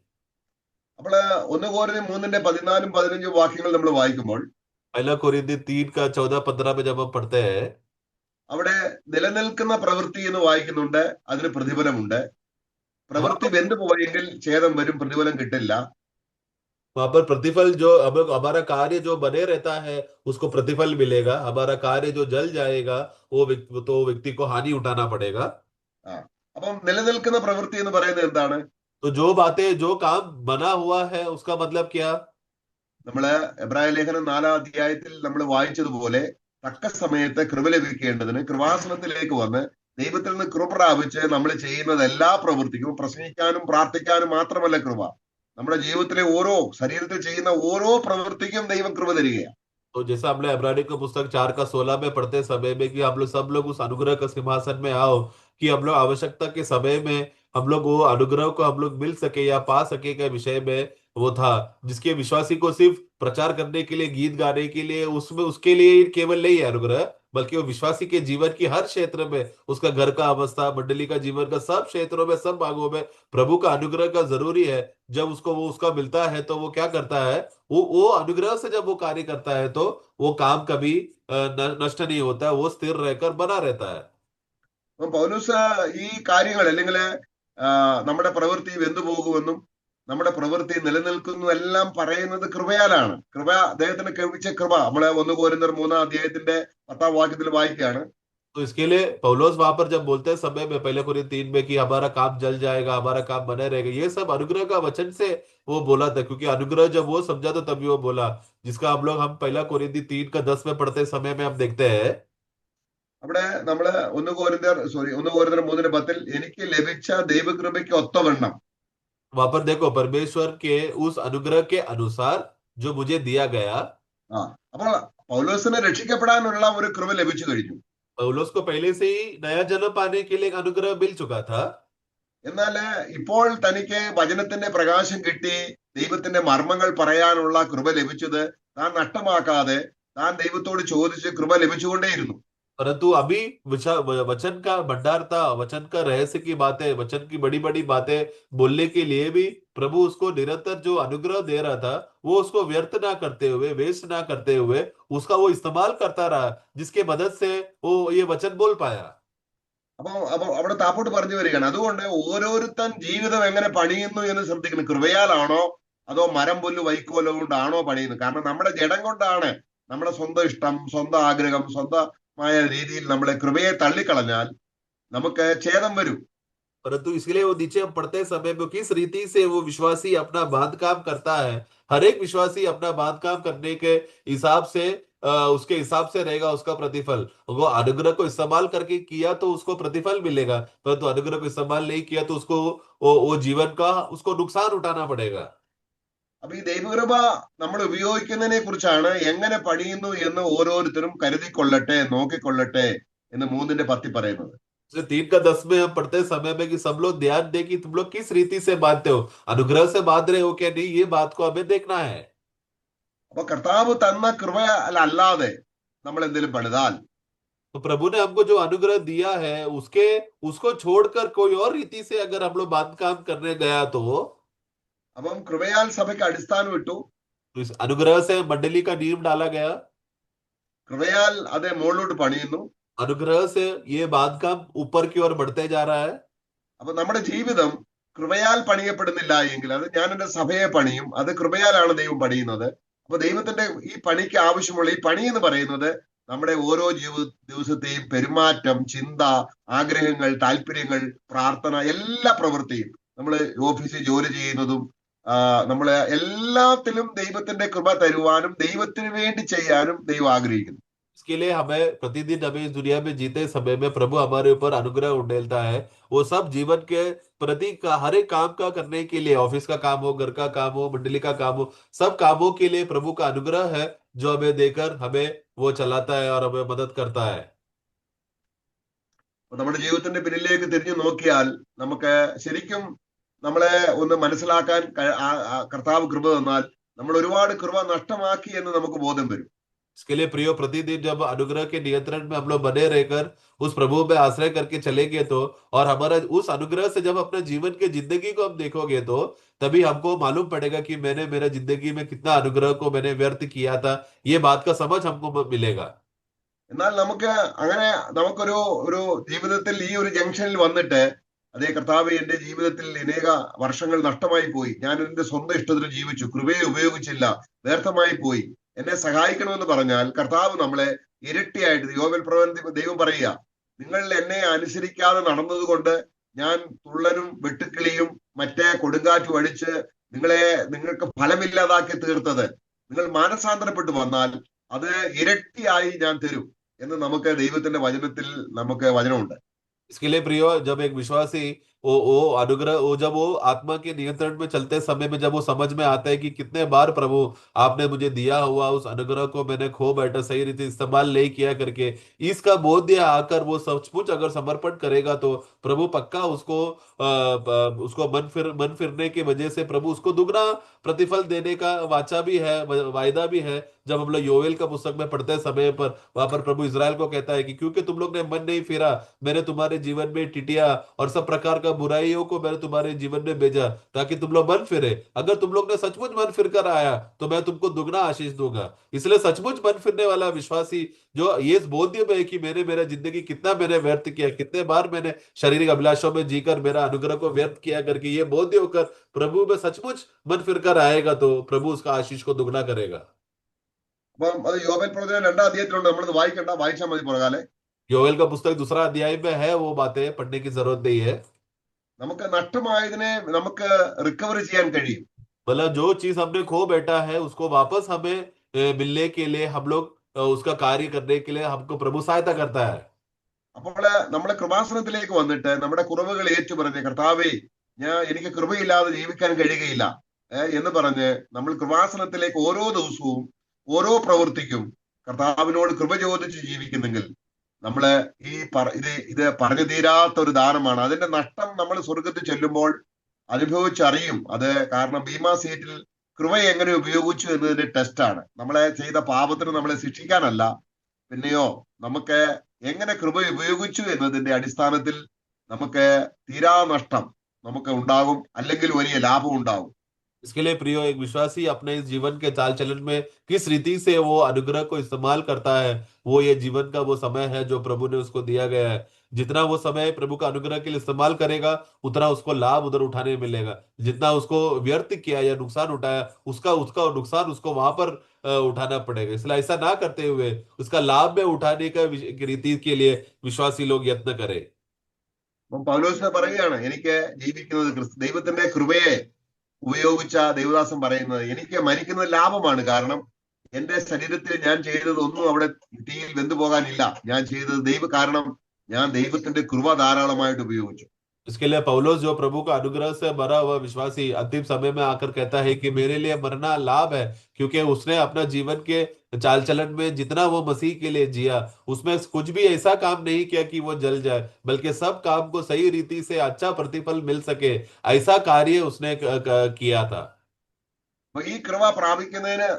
അപ്പോൾ 1 കൊരിന്ത്യർ 3:14-15 വാക്യങ്ങൾ നമ്മൾ വായിക്കുമ്പോൾ पहला कोरिन्थी 3:14-15 में जब हम पढ़ते हैं, അവിടെ നിലനിൽക്കുന്ന പ്രവൃത്തി എന്ന് വായിക്കുന്നുണ്ട്, അതിന് പ്രതിഫലമുണ്ട്. പ്രവൃത്തി വെന്തു പോയെങ്കിൽ ഛേദം വരും, പ്രതിഫലം കിട്ടില്ല. वहां पर प्रतिफल जो हमारा कार्य जो बने रहता है उसको प्रतिफल मिलेगा, हमारा कार्य जो जल जाएगा वो व्यक्ति को हानि उठाना पड़ेगा। അപ്പം നിലനിൽക്കുന്ന പ്രവൃത്തി എന്ന് പറയുന്നത് എന്താണ്? तो जो बातें, जो काम बना हुआ है उसका मतलब क्या? നമ്മള് എബ്രായ ലേഖനം 4-ാം നമ്മൾ വായിച്ചതുപോലെ തക്ക സമയത്ത് കൃപ ലഭിക്കേണ്ടതിന് കൃപാസനത്തിലേക്ക് വന്ന് ദൈവത്തിൽ നിന്ന് കൃപ പ്രാപിച്ച് നമ്മൾ ചെയ്യുന്നത് എല്ലാ പ്രവൃത്തിക്കും പ്രസംഗിക്കാനും പ്രാർത്ഥിക്കാനും മാത്രമല്ല കൃപ, നമ്മുടെ ജീവിതത്തിലെ ഓരോ ശരീരത്തിൽ ചെയ്യുന്ന ഓരോ പ്രവൃത്തിക്കും ദൈവം കൃപ തരികയാണ്. तो जैसा हमने इब्रानी को पुस्तक 4 का 16 में पढ़ते समय में कि हम लोग सब लोग उस अनुग्रह का सिंहासन में आओ, कि हम लोग आवश्यकता के समय में हम लोग वो अनुग्रह को हम लोग मिल सके या पा सके के विषय में वो था, जिसके विश्वासी को सिर्फ प्रचार करने के लिए, गीत गाने के लिए, उसमें उसके लिए केवल नहीं है अनुग्रह, बल्कि वो विश्वासी के जीवन की हर क्षेत्र में, उसका घर का अवस्था, मंडली का जीवन का सब क्षेत्रों में, सब भागों में प्रभु का अनुग्रह का जरूरी है। जब उसको वो उसका मिलता है तो वो क्या करता है, वो अनुग्रह से जब वो कार्य करता है तो वो काम कभी नष्ट नहीं होता है, वो स्थिर रहकर बना रहता है। അപ്പം പൗലോസ് ഈ കാര്യങ്ങൾ അല്ലെങ്കിൽ നമ്മുടെ പ്രവൃത്തി വെന്തുപോകുമെന്നും നമ്മുടെ പ്രവൃത്തി നിലനിൽക്കുന്നു എല്ലാം പറയുന്നത് കൃപയാലാണ്. കൃപ, അദ്ദേഹത്തിന് ലഭിച്ച കൃപ നമ്മളെ 1 കൊരിന്ത്യർ 3-ാം അധ്യായത്തിന്റെ 10-ാം വാക്യത്തിൽ വായിക്കുകയാണ്. तो इसके लिए पौलुस वहां पर जब बोलते हैं समय में 1 कोरिन्थियों 3 में कि हमारा काम जल जाएगा, हमारा काम बने रहेगा, ये सब अनुग्रह का वचन से वो बोला था, क्योंकि अनुग्रह जब वो समझा तो तभी वो बोला, जिसका हम 1 कोरिन्थियों 3 का 10 में पढ़ते समय में हम देखते हैं। അവിടെ നമ്മള് 1 കൊരിന്ത്യർ 3-ന്റെ 10-ൽ എനിക്ക് ലഭിച്ച ദൈവകൃപയ്ക്ക് ഒത്തവണ്ണം. वहां पर देखो, परमेश्वर के उस अनुग्रह के अनुसार जो मुझे दिया गया। അപ്പോൾ പൗലോസിന് രക്ഷിക്കപ്പെടാനുള്ള ഒരു കൃപ ലഭിച്ചു കഴിഞ്ഞു. पौलुस को पहले से ही नया जन्म पाने के लिए एक अनुग्रह मिल चुका था। എന്നാല് ഇപ്പോൾ തനിക്ക് വചനത്തിന്റെ പ്രകാശം കിട്ടി, ദൈവത്തിന്റെ മർമ്മങ്ങൾ പറയാനുള്ള കൃപ ലഭിച്ചത് താൻ നഷ്ടമാക്കാതെ താൻ ദൈവത്തോട് ചോദിച്ച് കൃപ ലഭിച്ചുകൊണ്ടേയിരുന്നു. परंतु अभी वचन का भंडार था, वचन का रहस्य की बातें, वचन की बड़ी बड़ी बातें बोलने के लिए भी प्रभु उसको निरंतर जो अनुग्रह दे रहा था, वो उसको व्यर्थ ना करते हुए, वेस्ट ना करते हुए उसका वो इस्तेमाल करता रहा, जिसके मदद से वो ये वचन बोल पाया। അപ്പൊ അവിടെ താപ്പോട്ട് പറഞ്ഞു വരികയാണ്. അതുകൊണ്ട് ഓരോരുത്തൻ ജീവിതം എങ്ങനെ പണിയുന്നു എന്ന് ശ്രദ്ധിക്കണം. കൃപയാലാണോ അതോ മരം പുല്ല് വൈക്കോലോ കൊണ്ടാണോ പണിയുന്നത്? കാരണം നമ്മുടെ ജഡം കൊണ്ടാണ്, നമ്മുടെ സ്വന്തം ഇഷ്ടം, സ്വന്തം ആഗ്രഹം, സ്വന്തമായ രീതിയിൽ നമ്മളെ കൃപയെ തള്ളിക്കളഞ്ഞാൽ നമുക്ക് ഛേദം വരും. परंतु इसलिए वो नीचे हम पढ़ते समय में किस रीति से वो विश्वासी अपना बांध काम करता है, हर एक विश्वासी अपना बांध काम करने के हिसाब से उसके हिसाब से रहेगा उसका प्रतिफल। वो अनुग्रह को इस्तेमाल करके किया तो उसको प्रतिफल मिलेगा, परंतु अनुग्रह को इस्तेमाल नहीं किया तो उसको वो जीवन का उसको नुकसान उठाना पड़ेगा। അപ്പൊ ഈ ദൈവകൃപ നമ്മൾ ഉപയോഗിക്കുന്നതിനെ കുറിച്ചാണ് എങ്ങനെ പണിയുന്നു എന്ന് ഓരോരുത്തരും കരുതിക്കൊള്ളട്ടെ, നോക്കിക്കൊള്ളട്ടെ എന്ന് 3-ന്റെ 10 പറയുന്നത്. 3 का 10 में हम पढ़ते समय में कि सब लोग ध्यान दे कि तुम लोग किस रीति से बांधते हो, अनुग्रह से बांध रहे हो क्या नहीं, ये बात को हमें देखना है। അപ്പൊ കർത്താവ് തന്ന കൃപ അല്ലാതെ നമ്മൾ എന്തെങ്കിലും പണിതാൽ, तो प्रभु ने हमको जो अनुग्रह दिया है उसको छोड़कर कोई और रीति से अगर हम लोग बांध काम करने गया तो അപ്പം കൃപയാൽ സഭയ്ക്ക് അടിസ്ഥാനം ഇട്ടു, इस अनुग्रह से मंडली का नींव डाला गया, കൃപയാൽ അത് മുകളിലോട്ട് പണിയുന്നു. अनुग्रह से ये बांध काम ऊपर की ओर बढ़ते जा रहा है। അപ്പൊ നമ്മുടെ ജീവിതം കൃപയാൽ പണിയപ്പെടുന്നില്ല എങ്കിൽ അത് ഞാൻ എന്റെ സഭയെ പണിയും, അത് കൃപയാലാണ് ദൈവം പണിയുന്നത്. അപ്പൊ ദൈവത്തിന്റെ ഈ പണിക്ക് ആവശ്യമുള്ള ഈ പണി എന്ന് പറയുന്നത് നമ്മുടെ ഓരോ ദിവസത്തെയും പെരുമാറ്റം, ചിന്ത, ആഗ്രഹങ്ങൾ, താല്പര്യങ്ങൾ, പ്രാർത്ഥന, എല്ലാ പ്രവൃത്തിയും, നമ്മൾ ഓഫീസിൽ ജോലി ചെയ്യുന്നതും നമ്മളെ എല്ലാത്തിലും ദൈവത്തിന്റെ കൃപ തരുവാനും ദൈവത്തിന് വേണ്ടി ചെയ്യാനും ദൈവം ആഗ്രഹിക്കുന്നു. इसके लिए हमें प्रतिदिन हमें इस दुनिया में जीते समय में प्रभु हमारे ऊपर अनुग्रह उंडेलता है, वो सब जीवन के प्रति का हर एक काम का करने के लिए, ऑफिस का काम हो, घर का काम हो, मंडली का काम हो, सब कामों के लिए प्रभु का अनुग्रह है जो हमें देकर हमें वो चलाता है और हमें मदद करता है। നമ്മുടെ ജീവിതത്തിന്റെ പിന്നിലേക്ക് തിരിഞ്ഞു നോക്കിയാൽ നമുക്ക് ശരിക്കും നമ്മളെ ഒന്ന് മനസ്സിലാക്കാൻ കർത്താവ് കൃപ തന്നാൽ നമ്മൾ ഒരുപാട് കൃപ നഷ്ടമാക്കി എന്ന് നമുക്ക് ബോധം വരും. इसके लिए प्रियो, प्रतिदिन जब अनुग्रह के नियंत्रण में हम लोग बने रहकर उस प्रभु में आश्रय करके चलेंगे तो, और हमारा उस अनुग्रह से जब अपने जीवन के जिंदगी को हम देखोगे तो तभी हमको मालूम पड़ेगा कि मैंने मेरा जिंदगी में कितना अनुग्रह को मैंने व्यर्थ किया था, ये बात का समझ हमको मिलेगा। എന്നാൽ നമുക്കൊരു ജീവിതത്തിൽ ഈ ഒരു ജംഗ്ഷനിൽ വന്നിട്ട്, അതേ കർത്താവ്, എന്റെ ജീവിതത്തിൽ അനേക വർഷങ്ങൾ നഷ്ടമായി പോയി, ഞാൻ എന്റെ സ്വന്തം ഇഷ്ടത്തിന് ജീവിച്ചു, കൃപയെ ഉപയോഗിച്ചില്ല, വ്യർത്ഥമായി പോയി, എന്നെ സഹായിക്കണമെന്ന് പറഞ്ഞാൽ കർത്താവ് നമ്മളെ ഇരട്ടിയായിട്ട്, യോവേൽ പ്രവചനത്തിൽ ദൈവം പറയുക, നിങ്ങൾ എന്നെ അനുസരിക്കാതെ നടന്നതുകൊണ്ട് ഞാൻ തുള്ളനും വെട്ടുക്കിളിയും മറ്റേ കൊടുങ്കാറ്റും അടിച്ച് നിങ്ങൾക്ക് ഫലമില്ലാതാക്കി തീർത്തത്, നിങ്ങൾ മാനസാന്തരപ്പെട്ടു വന്നാൽ അത് ഇരട്ടിയായി ഞാൻ തരും എന്ന് നമുക്ക് ദൈവത്തിന്റെ വചനത്തിൽ നമുക്ക് വചനമുണ്ട്. इसके लिए प्रियो, जब एक विश्वासी वो अनुग्रह, वो जब वो आत्मा के नियंत्रण में चलते समय में जब वो समझ में आता है कि कितने बार प्रभु आपने मुझे दिया हुआ उस अनुग्रह को मैंने खो बैठा, सही रीति इस्तेमाल नहीं किया करके, इसका बोध आकर वो सचमुच अगर समर्पण करेगा तो प्रभु पक्का उसको उसको मन फिरने की वजह से प्रभु उसको दुगना प्रतिफल देने का वाचा भी है, वायदा भी है। जब हम लोग योवेल का पुस्तक में पढ़ते समय पर, वहां पर प्रभु इजराइल को कहता है कि क्योंकि तुम लोग ने मन नहीं फिरा, मैंने तुम्हारे जीवन में टिटिया और सब प्रकार का बुराइयों को मैंने तुम्हारे जीवन में भेजा ताकि तुम लोग मन फिरे। अगर तुम लोग ने सचमुच मन फिर कर आया तो मैं तुमको दुगना आशीष दूंगा। इसलिए सचमुच मन फिरने वाला विश्वासी जो ये बोध्य में है कि मैंने मेरा जिंदगी कितना मैंने व्यर्थ किया, कितने बार मैंने शारीरिक अभिलाषों में जीकर मेरा अनुग्रह को व्यर्थ किया करके, ये बोध्य होकर प्रभु में सचमुच मन फिर कर आएगा तो प्रभु उसका आशीष को दुगना करेगा। അപ്പം അത് യോബേൽ പ്രവചനം 2-ാം അധ്യായത്തിലുണ്ട്, നമ്മളത് വായിക്കണ്ട, വായിച്ചാൽ മതി പുറകാലെ. योएल का पुस्तक दूसरा अध्याय में है, वो बातें पढ़ने की जरूरत नहीं है। നമുക്ക് നഷ്ടമായതിനെ നമുക്ക് റിക്കവർ ചെയ്യാൻ കഴിയും. मतलब जो चीज हमने खो बैठा है उसको वापस हमें मिलने के लिए हम लोग उसका कार्य करने के लिए हमको प्रभु सहायता करता है। അപ്പോൾ നമ്മളെ കൃപാസനത്തിലേക്ക് വന്നിട്ട് നമ്മുടെ കുറവുകൾ ഏറ്റുപറഞ്ഞ്, കർത്താവേ എനിക്ക് കൃപയില്ലാതെ ജീവിക്കാൻ കഴിയുകയില്ല എന്ന് പറഞ്ഞ് നമ്മൾ കൃപാസനത്തിലേക്ക് ഓരോ ദിവസവും ഓരോ പ്രവൃത്തിക്കും കർത്താവിനോട് കൃപ ചോദിച്ച് ജീവിക്കുന്നെങ്കിൽ നമ്മള് ഇത് പറഞ്ഞു തീരാത്ത ഒരു ദാനമാണ്. അതിന്റെ നഷ്ടം നമ്മൾ സ്വർഗത്തിൽ ചെല്ലുമ്പോൾ അനുഭവിച്ചറിയും. അത് കാരണം ബീമാ സീറ്റിൽ കൃപ എങ്ങനെ ഉപയോഗിച്ചു എന്നതിന്റെ ടെസ്റ്റാണ്. നമ്മളെ ചെയ്ത പാപത്തിന് നമ്മളെ ശിക്ഷിക്കാനല്ല, പിന്നെയോ നമുക്ക് എങ്ങനെ കൃപ ഉപയോഗിച്ചു എന്നതിന്റെ അടിസ്ഥാനത്തിൽ നമുക്ക് തീരാ നഷ്ടം നമുക്ക് ഉണ്ടാകും, അല്ലെങ്കിൽ വലിയ ലാഭം ഉണ്ടാകും. इसके लिए प्रियो, एक विश्वासी अपने इस जीवन के चाल चलन में किस रीति से वो अनुग्रह को इस्तेमाल करता है, वो ये जीवन का वो समय है जो प्रभु ने उसको दिया गया है। जितना वो समय प्रभु का अनुग्रह के लिए इस्तेमाल करेगा उतना उसको लाभ उधर उठाने मिलेगा। जितना उसको व्यर्थ किया या नुकसान उठाया उसका उसका नुकसान उसको वहां पर उठाना पड़ेगा। इसलिए ऐसा ना करते हुए उसका लाभ में उठाने का रीति के लिए विश्वासी लोग यत्न करें। അപ്പം പൗലോസ് പറയുകയാണ്, എനിക്ക് ജീവിക്കുന്നത് ദൈവത്തിന്റെ കൃപയെ ഉപയോഗിച്ച ദൈവദാസൻ പറയുന്നത്, എനിക്ക് മരിക്കുന്നത് ലാഭമാണ്. കാരണം എന്റെ ശരീരത്തിൽ ഞാൻ ചെയ്തത് ഒന്നും അവിടെ തീയിൽ വെന്തു പോകാനില്ല. ഞാൻ ചെയ്തത് കാരണം ഞാൻ ദൈവത്തിന്റെ കൃപ ധാരാളമായിട്ട് ഉപയോഗിച്ചു. इसके लिए पौलुस जो प्रभु का अनुग्रह से भरा हुआ विश्वासी अंतिम समय में आकर कहता है कि मेरे लिए मरना लाभ है, क्योंकि उसने अपना जीवन के चाल चलन में जितना वो मसीह के लिए जिया उसमें कुछ भी ऐसा काम नहीं किया कि वो जल जाए, बल्कि सब काम को सही रीति से अच्छा प्रतिफल मिल सके, ऐसा कार्य उसने किया था। അപ്പൊ ഈ കൃപ പ്രാപിക്കുന്നതിന്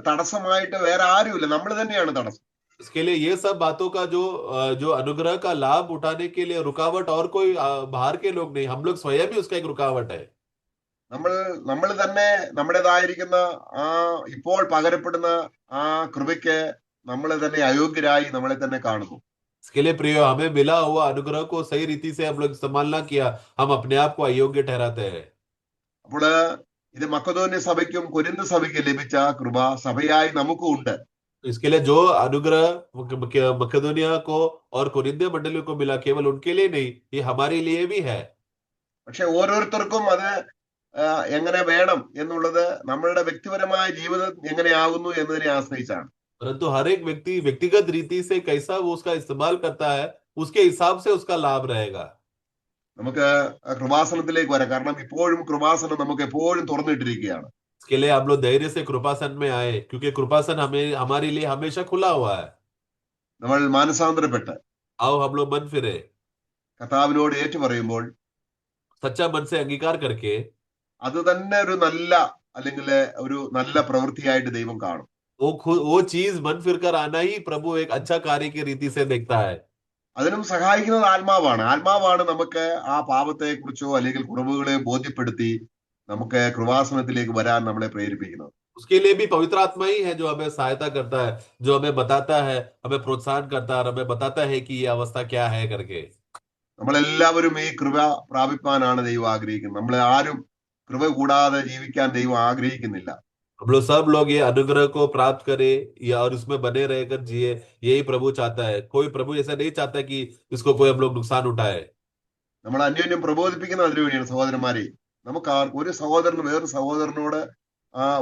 തടസ്സമായിട്ട് വേറെ ആരുമില്ല, നമ്മൾ തന്നെയാണ് തടസ്സം. इसके लिए ये सब बातों का जो अनुग्रह का लाभ उठाने के लिए रुकावट और कोई बाहर के लोग नहीं, हम लोग स्वयं ही उसका एक रुकावट है। നമ്മൾ തന്നെ നമ്മുടേതായിരിക്കുന്ന ഇപ്പോൾ പകരപ്പെടുന്ന കൃപയ്ക്ക് നമ്മൾ തന്നെ അയോഗ്യരായി നമ്മളെ തന്നെ കാണുന്നു. इसके लिए प्रिय, हमें मिला हुआ अनुग्रह को सही रीति से हम लोग इस्तेमाल ना किया, हम अपने आप को अयोग्य ठहराते हैं। അപ്പോൾ ഇത് മക്കതോന്യ സഭയ്ക്കും കൊരിന്ത് സഭയ്ക്കും ലഭിച്ച കൃപ സഭയായി നമുക്കും ഉണ്ട്. इसके लिए जो अनुग्रह मकेदोनिया को और कोरिन्थिया मंडलियों को मिला केवल उनके लिए नहीं, ये हमारे लिए भी है। പക്ഷെ ഓരോരുത്തർക്കും അത് എങ്ങനെ വേണം എന്നുള്ളത് നമ്മളുടെ വ്യക്തിപരമായ ജീവിതം എങ്ങനെയാകുന്നു എന്നതിനെ ആശ്രയിച്ചാണ്. परंतु हर एक व्यक्ति व्यक्तिगत रीति से कैसा वो उसका इस्तेमाल करता है उसके हिसाब से उसका लाभ रहेगा। നമുക്ക് കൃപാസനത്തിലേക്ക് വരാം. കാരണം ഇപ്പോഴും കൃപാസനം നമുക്ക് എപ്പോഴും തുറന്നിട്ടിരിക്കുകയാണ്. इसके लिए आप लोग धैर्य से कृपासन में आए, क्योंकि कृपासन हमारे लिए हमेशा खुला हुआ है। നമ്മൾ മാനസാന്തരപ്പെട്ട് आओ हम लोग मन फिरे, കർത്താവിനോട് ഏറ്റു പറയുമ്പോൾ सच्चा मन से अंगीकार करके അത് തന്നെ ഒരു നല്ല, അല്ലെങ്കിൽ ഒരു നല്ല പ്രവൃത്തിയായിട്ട് ദൈവം കാണും. वो चीज मन फिर कर आना ही प्रभु एक अच्छा कार्य की रीति से देखता है। അതിനും സഹായിക്കുന്നത് ആത്മാവാണ് നമുക്ക് ആ പാപത്തെ കുറിച്ചോ അല്ലെങ്കിൽ കുറവുകളെ ബോധ്യപ്പെടുത്തി നമുക്ക് കൃപാസനത്തിലേക്ക് വരാൻ നമ്മളെ പ്രേരിപ്പിക്കുന്നത്. उसके लिए भी पवित्र आत्मा ही है जो हमें सहायता करता है, जो हमें बताता है, हमें प्रोत्साहन करता है और हमें बताता है कि ये अवस्था क्या है करके। നമ്മളെല്ലാവരും ഈ കൃപ പ്രാപിപ്പാനാണ് ദൈവം ആഗ്രഹിക്കുന്നത്. നമ്മളെ ആരും കൃപ കൂടാതെ ജീവിക്കാൻ ദൈവം ആഗ്രഹിക്കുന്നില്ല. हम लोग सब लोग ये अनुग्रह को प्राप्त करें या और उसमें बने रहकर जिए, यही प्रभु चाहता है। कोई प्रभु ऐसा नहीं चाहता कि इसको कोई हम लोग नुकसान उठाए। നമ്മൾ അന്യോന്യം പ്രബോധിപ്പിക്കുന്ന അതിനു വേണ്ടിയാണ്. സഹോദരന്മാരെ, നമുക്ക് ഒരു സഹോദരന് വേറൊരു സഹോദരനോട്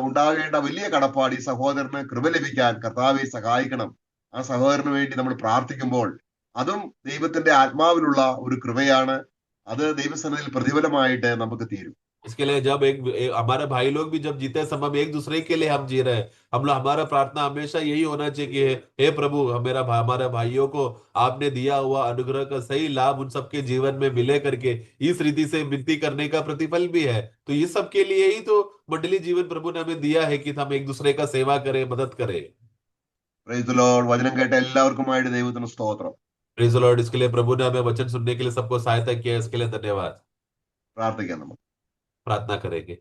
ഉണ്ടാകേണ്ട വലിയ കടപ്പാട്, ഈ സഹോദരന് കൃപ ലഭിക്കാൻ കർത്താവെ സഹായിക്കണം, ആ സഹോദരന് വേണ്ടി നമ്മൾ പ്രാർത്ഥിക്കുമ്പോൾ അതും ദൈവത്തിന്റെ ആത്മാവിലുള്ള ഒരു കൃപയാണ്. അത് ദൈവസന്നിധിയിൽ പ്രതിഫലമായിട്ട് നമുക്ക് തീരും. इसके लिए जब हमारे भाई लोग भी जब जीते समय में एक दूसरे के लिए हम जी रहे हैं, हम लोग हमारा प्रार्थना हमेशा यही होना चाहिए कि हे प्रभु, हमारे भाइयों को आपने दिया हुआ अनुग्रह का सही लाभ उन सबके जीवन में मिले करके इस रीति से विनती करने का प्रतिफल भी है। तो ये सब के लिए ही तो मंडली जीवन प्रभु ने हमें दिया है कि हम एक दूसरे का सेवा करें, मदद करें। Praise the Lord. വചനം കേട്ട എല്ലാവർക്കുമായിട്ട് ദൈവത്തിന് സ്തോത്രം. Praise the Lord. इसके लिए प्रभु ने हमें वचन सुनने के लिए सबको सहायता किया है, इसके लिए धन्यवाद। പ്രാർത്ഥിക്കാം നമുക്ക്. प्रार्थना करेंगे।